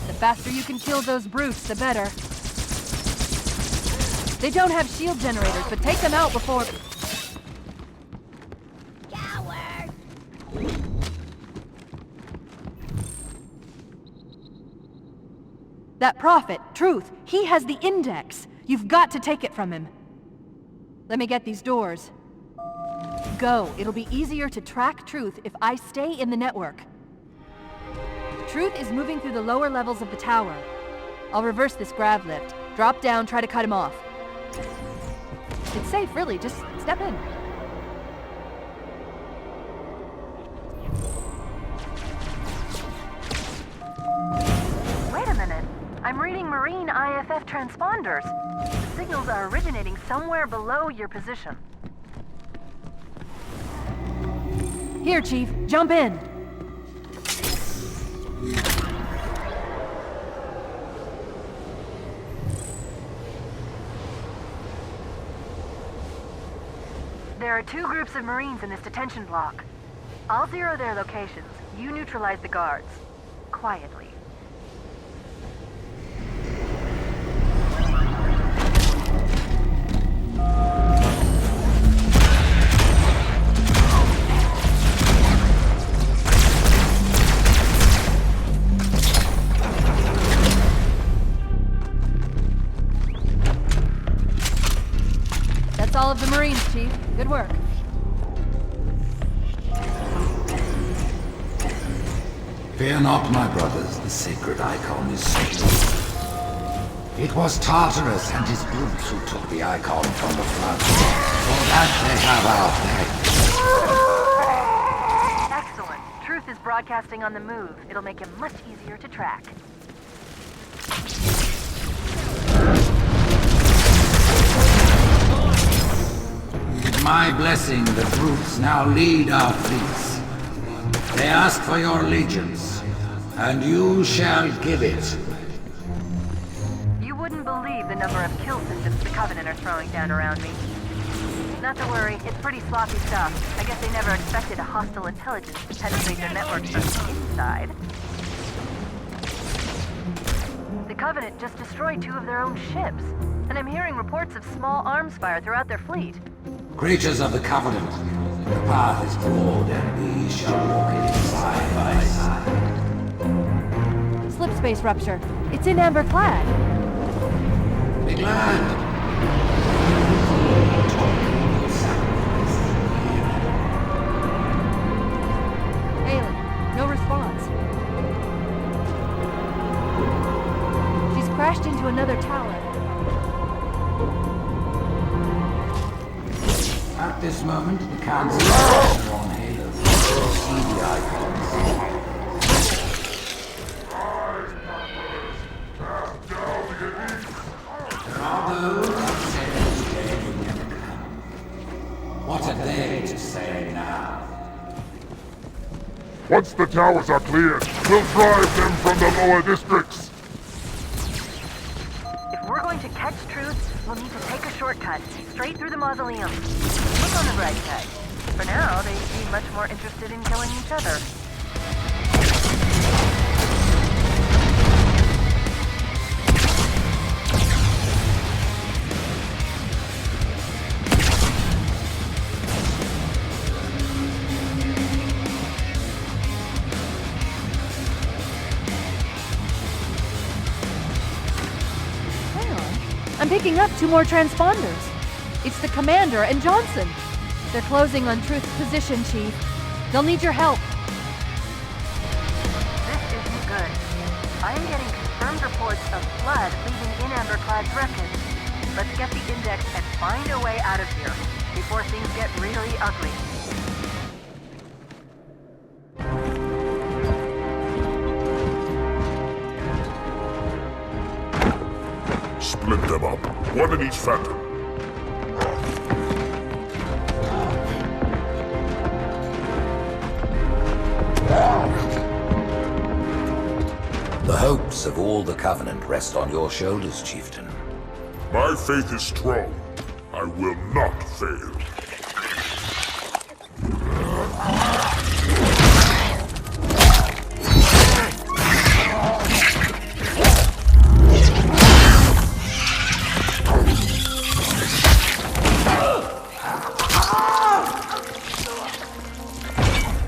The faster you can kill those brutes, the better. They don't have shield generators, but take them out before... Coward! That prophet, Truth, he has the index. You've got to take it from him. Let me get these doors. Go. It'll be easier to track Truth if I stay in the network. Truth is moving through the lower levels of the tower. I'll reverse this grav lift. Drop down, try to cut him off. It's safe, really. Just step in. Wait a minute. I'm reading Marine IFF transponders. The signals are originating somewhere below your position. Here, Chief. Jump in. There are 2 groups of Marines in this detention block. I'll zero their locations. You neutralize the guards. Quietly. That's all of the Marines, Chief. Good work. Fear not, my brothers, the sacred icon is secure. It was Tartarus and his brutes who took the icon from the flood. For that they have our thanks. Excellent. Truth is broadcasting on the move. It'll make him much easier to track. With my blessing, the brutes now lead our fleets. They ask for your allegiance, and you shall give it. You wouldn't believe the number of kill systems the Covenant are throwing down around me. Not to worry, it's pretty sloppy stuff. I guess they never expected a hostile intelligence to penetrate their networks from the inside. The Covenant just destroyed 2 of their own ships, and I'm hearing reports of small arms fire throughout their fleet. Creatures of the Covenant, the path is broad and we shall walk it side by side. Slip space rupture. It's in amber clad. Big land. Haley, no response. She's crashed into another tower. At this moment, the council are on Halo. See the icons. There are those who said this day would never come. What are they to say now? Once the towers are cleared, we'll drive them from the lower districts. If we're going to catch Truth, we'll need to take a shortcut, straight through the mausoleum. Look on the bright side. For now, they seem much more interested in killing each other. I'm picking up 2 more transponders. It's the Commander and Johnson. They're closing on Truth's position, Chief. They'll need your help. This isn't good. I'm getting confirmed reports of flood leaving in Amberclad's wreckage. Let's get the index and find a way out of here before things get really ugly. Split them up, one in each phantom. The hopes of all the Covenant rest on your shoulders, Chieftain. My faith is strong. I will not fail.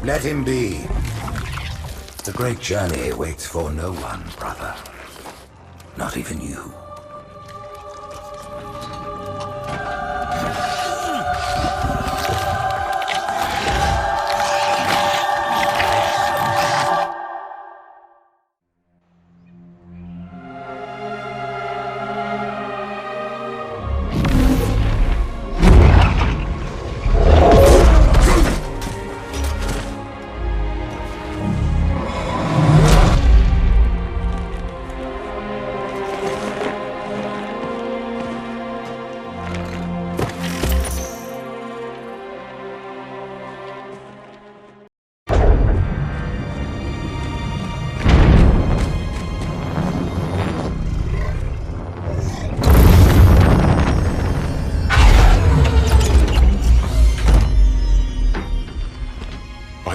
Let him be. The great journey waits for no one, brother. Not even you.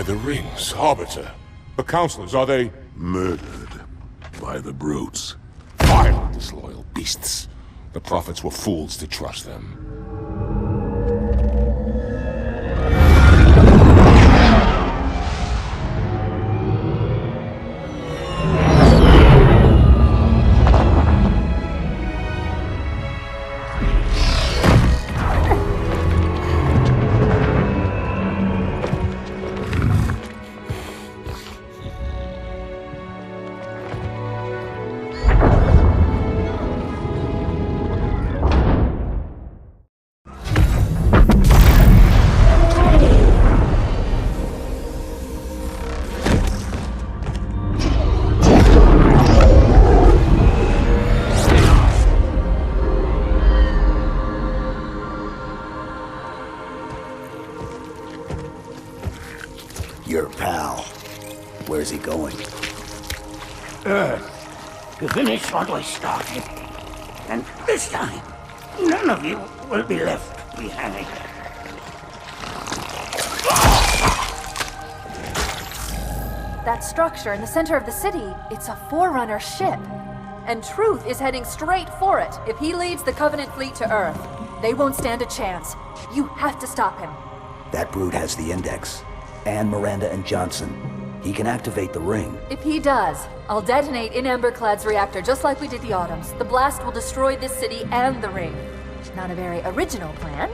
The rings, Arbiter. The counselors, are they... Murdered by the brutes. Vile, disloyal beasts. The prophets were fools to trust them. Your pal. Where's he going? Earth, to finish what we started. And this time, none of you will be left behind. That structure in the center of the city, it's a Forerunner ship. And Truth is heading straight for it. If he leads the Covenant fleet to Earth, they won't stand a chance. You have to stop him. That brute has the index. And Miranda and Johnson. He can activate the ring. If he does, I'll detonate in Amberclad's reactor just like we did the Autumn's. The blast will destroy this city and the ring. Not a very original plan,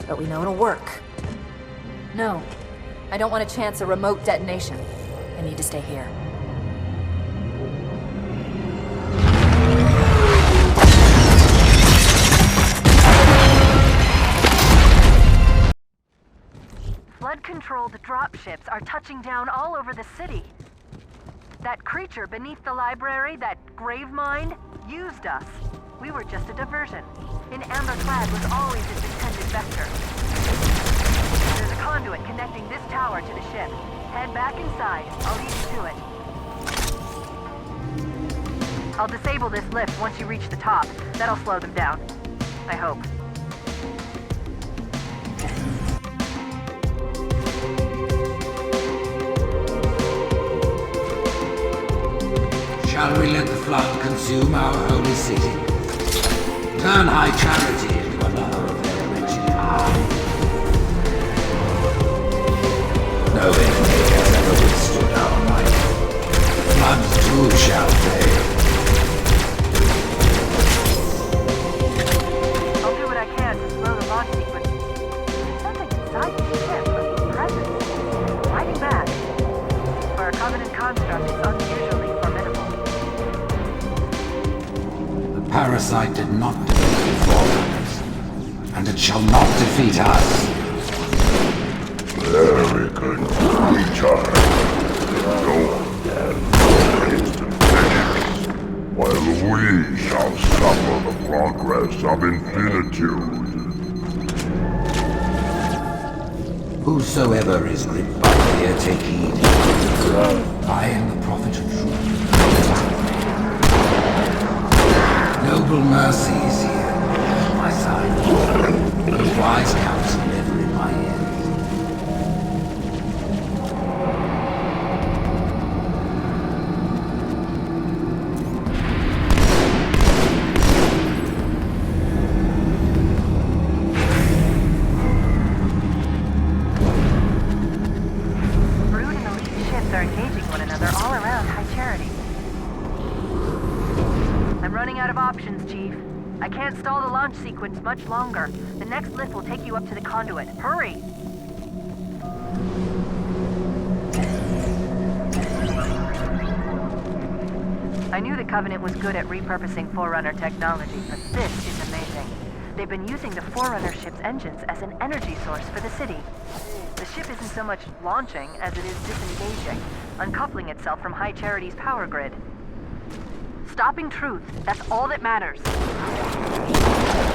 but we know it'll work. No, I don't want to chance a remote detonation. I need to stay here. uncontrolled dropships are touching down all over the city. That creature beneath the library, that grave mind, used us. We were just a diversion. An amber-clad was always its intended vector. There's a conduit connecting this tower to the ship. Head back inside. I'll lead you to it. I'll disable this lift once you reach the top. That'll slow them down. I hope. Shall we let the flood consume our holy city? Turn high charity into another of their wretched hives. No enemy has ever withstood our might. The floods too shall fail. I'll do what I can to slow the launch sequence. There's something inside the ship, a presence, fighting back. For a Covenant construct, it's unusually formidable. The parasite did not defeat the Forerunners, and it shall not defeat us. Arrogant creature. No man prays to vanish, while we shall suffer the progress of infinitude. Whosoever is gripped by fear, take heed. I am the prophet of truth. Noble mercy is here, on my side. And wise counsel ever in my ears. Brood and elite ships are engaging one another all around High Charity. I'm running out of options, Chief. I can't stall the launch sequence much longer. The next lift will take you up to the conduit. Hurry! I knew the Covenant was good at repurposing Forerunner technology, but this is amazing. They've been using the Forerunner ship's engines as an energy source for the city. The ship isn't so much launching as it is disengaging, uncoupling itself from High Charity's power grid. Stopping truth, that's all that matters.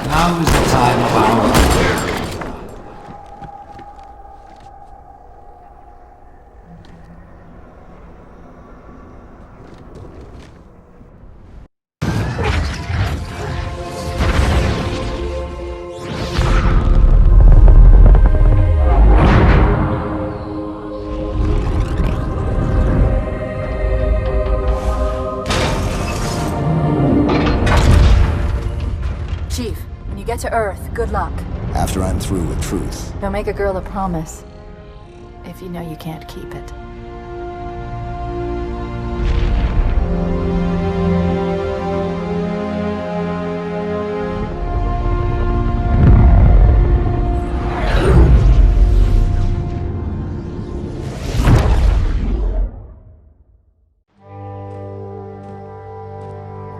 Now is the time of our unveiling. Get to Earth. Good luck. After I'm through with truth. Don't make a girl a promise if you know you can't keep it.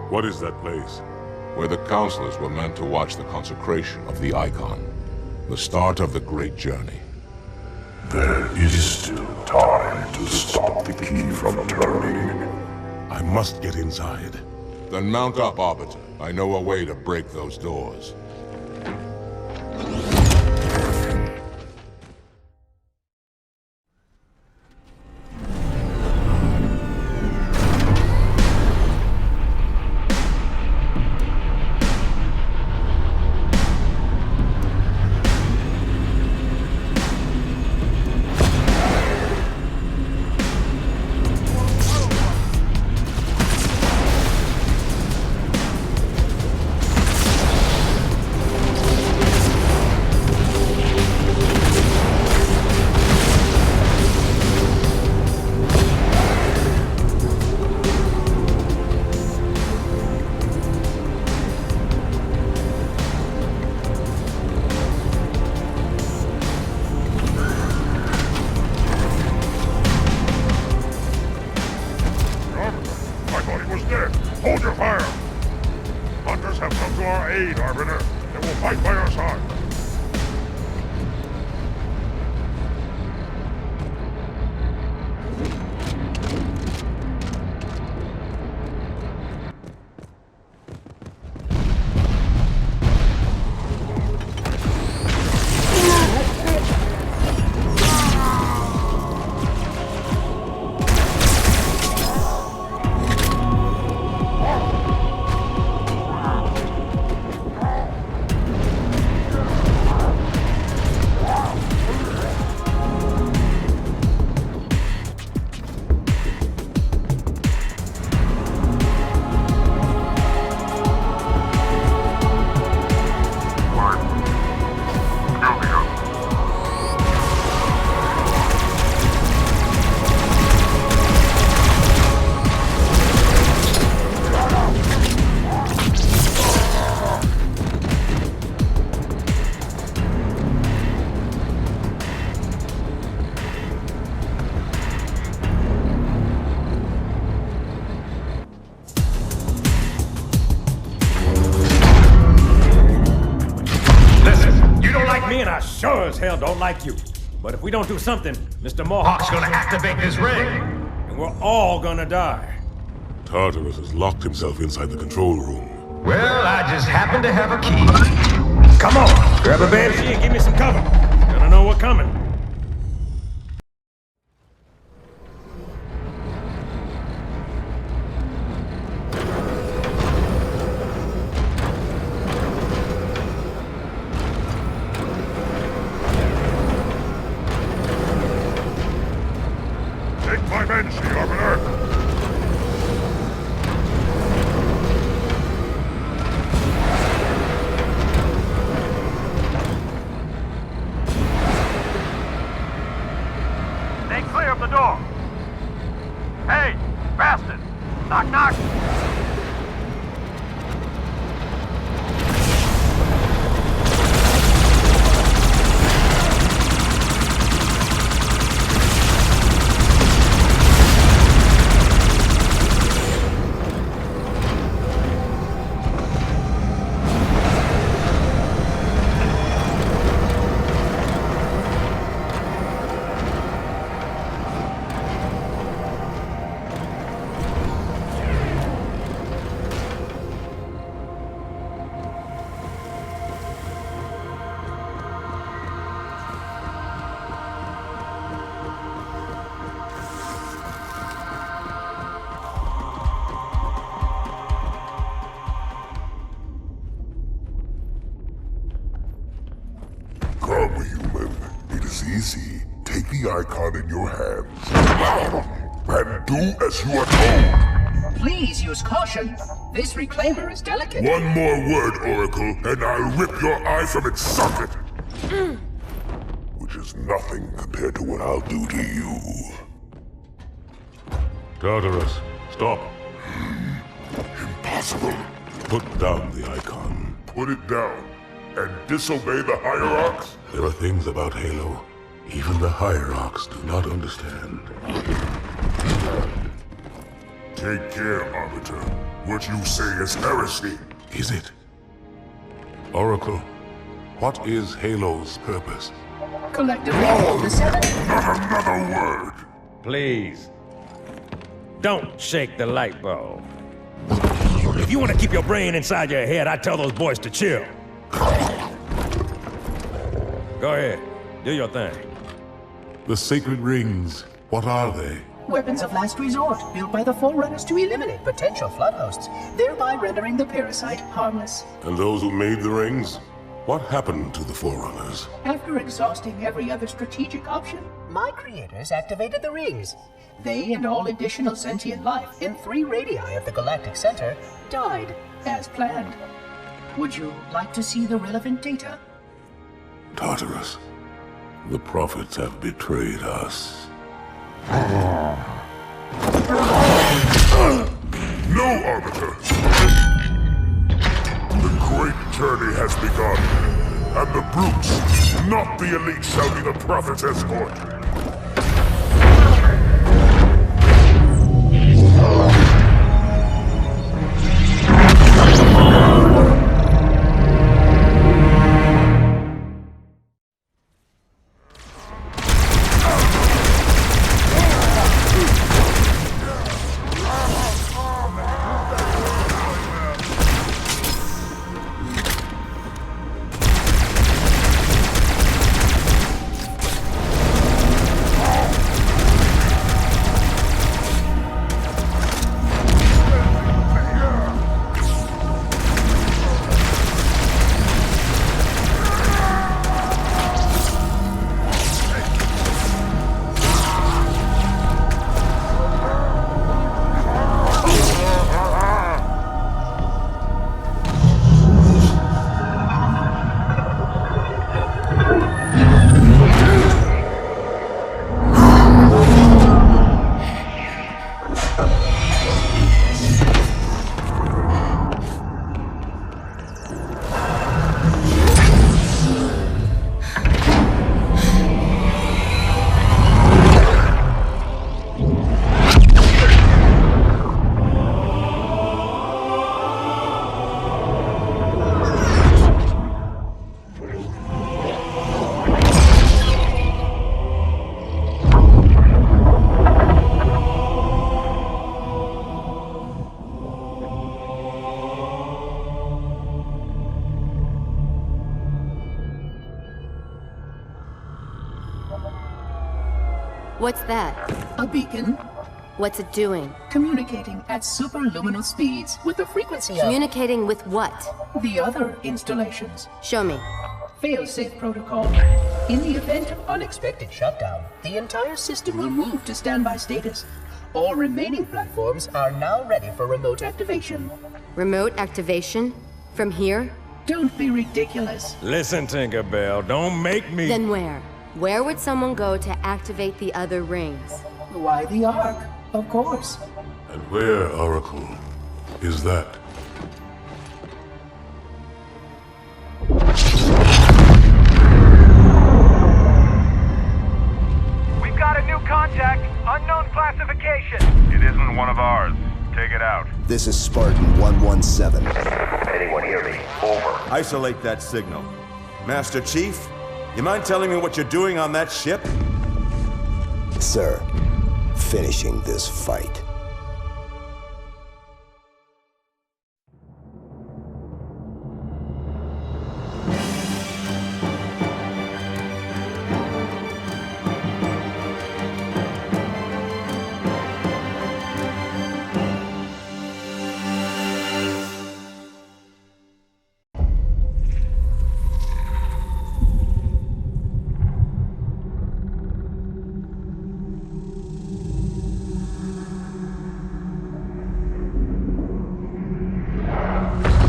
What is that place? Where the counselors were meant to watch the consecration of the Icon. The start of the great journey. There is still time to stop the key from turning. I must get inside. Then mount up, Arbiter. I know a way to break those doors. Hold your fire! Hunters have come to our aid, Arbiter. They will fight by our side. sure as hell don't like you. But if we don't do something, Mr. Mohawk's gonna activate this ring. And we're all gonna die. Tartarus has locked himself inside the control room. Well, I just happen to have a key. Come on, grab a banshee and give me some cover. Gonna know what's coming. Take my banshee, Arbiter! Stay clear of the door. Hey, bastard! Knock, knock! Come, human. It is easy. Take the icon in your hands. And do as you are told. Please use caution. This reclaimer is delicate. One more word, Oracle, and I'll rip your eye from its socket. Which is nothing compared to what I'll do to you. Tartarus, stop. Impossible. Put down the icon. Put it down and disobey the Hierarchs? There are things about Halo even the Hierarchs do not understand. Take care, Arbiter. What you say is heresy. Is it? Oracle, what is Halo's purpose? Collectively, the seven. Not another word. Please. Don't shake the light bulb. If you want to keep your brain inside your head, I tell those boys to chill. Go ahead. Do your thing. The sacred rings, what are they? Weapons of last resort, built by the Forerunners to eliminate potential flood hosts, thereby rendering the parasite harmless. And those who made the rings? What happened to the Forerunners? After exhausting every other strategic option, my creators activated the rings. They and all additional sentient life in 3 radii of the galactic center died as planned. Would you like to see the relevant data? Tartarus, the prophets have betrayed us. No, Arbiter! The great journey has begun, and the brutes, not the elite, shall be the prophet's escort. What's that? A beacon. What's it doing? Communicating at superluminal speeds with the frequency of... Communicating with what? The other installations. Show me. Fail-safe protocol. In the event of unexpected shutdown, the entire system will move to standby status. All remaining platforms are now ready for remote activation. Remote activation? From here? Don't be ridiculous. Listen, Tinkerbell, don't make me... Then where? Where would someone go to activate the other rings? Why the Ark? Of course. And where, Oracle, is that? We've got a new contact. Unknown classification. It isn't one of ours. Take it out. This is Spartan 117. Anyone hear me? Over. Isolate that signal. Master Chief, you mind telling me what you're doing on that ship? Sir, finishing this fight.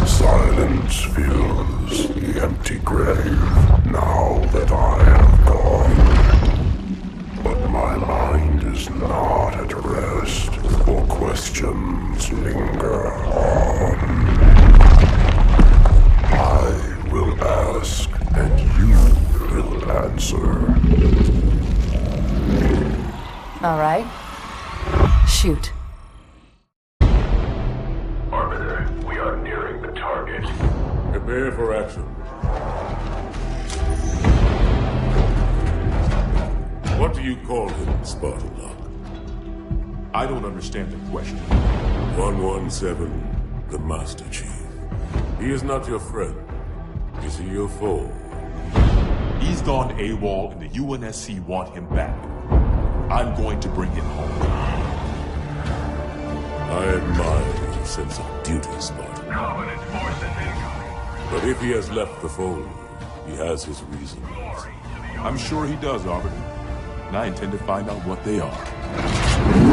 Silence fills the empty grave now that I have gone. But my mind is not at rest, for questions linger on. I will ask, and you will answer. All right. Shoot. Arbiter, we are nearing the target. Prepare for action. What do you call him, Spartan Lock? I don't understand the question. 117, the Master Chief. He is not your friend. Is he your foe? He's gone AWOL and the UNSC want him back. I'm going to bring him home. I admire your sense of duty, Spartan. Covenant forces incoming. But if he has left the fold, he has his reasons. I'm sure he does, Arbiter. And I intend to find out what they are.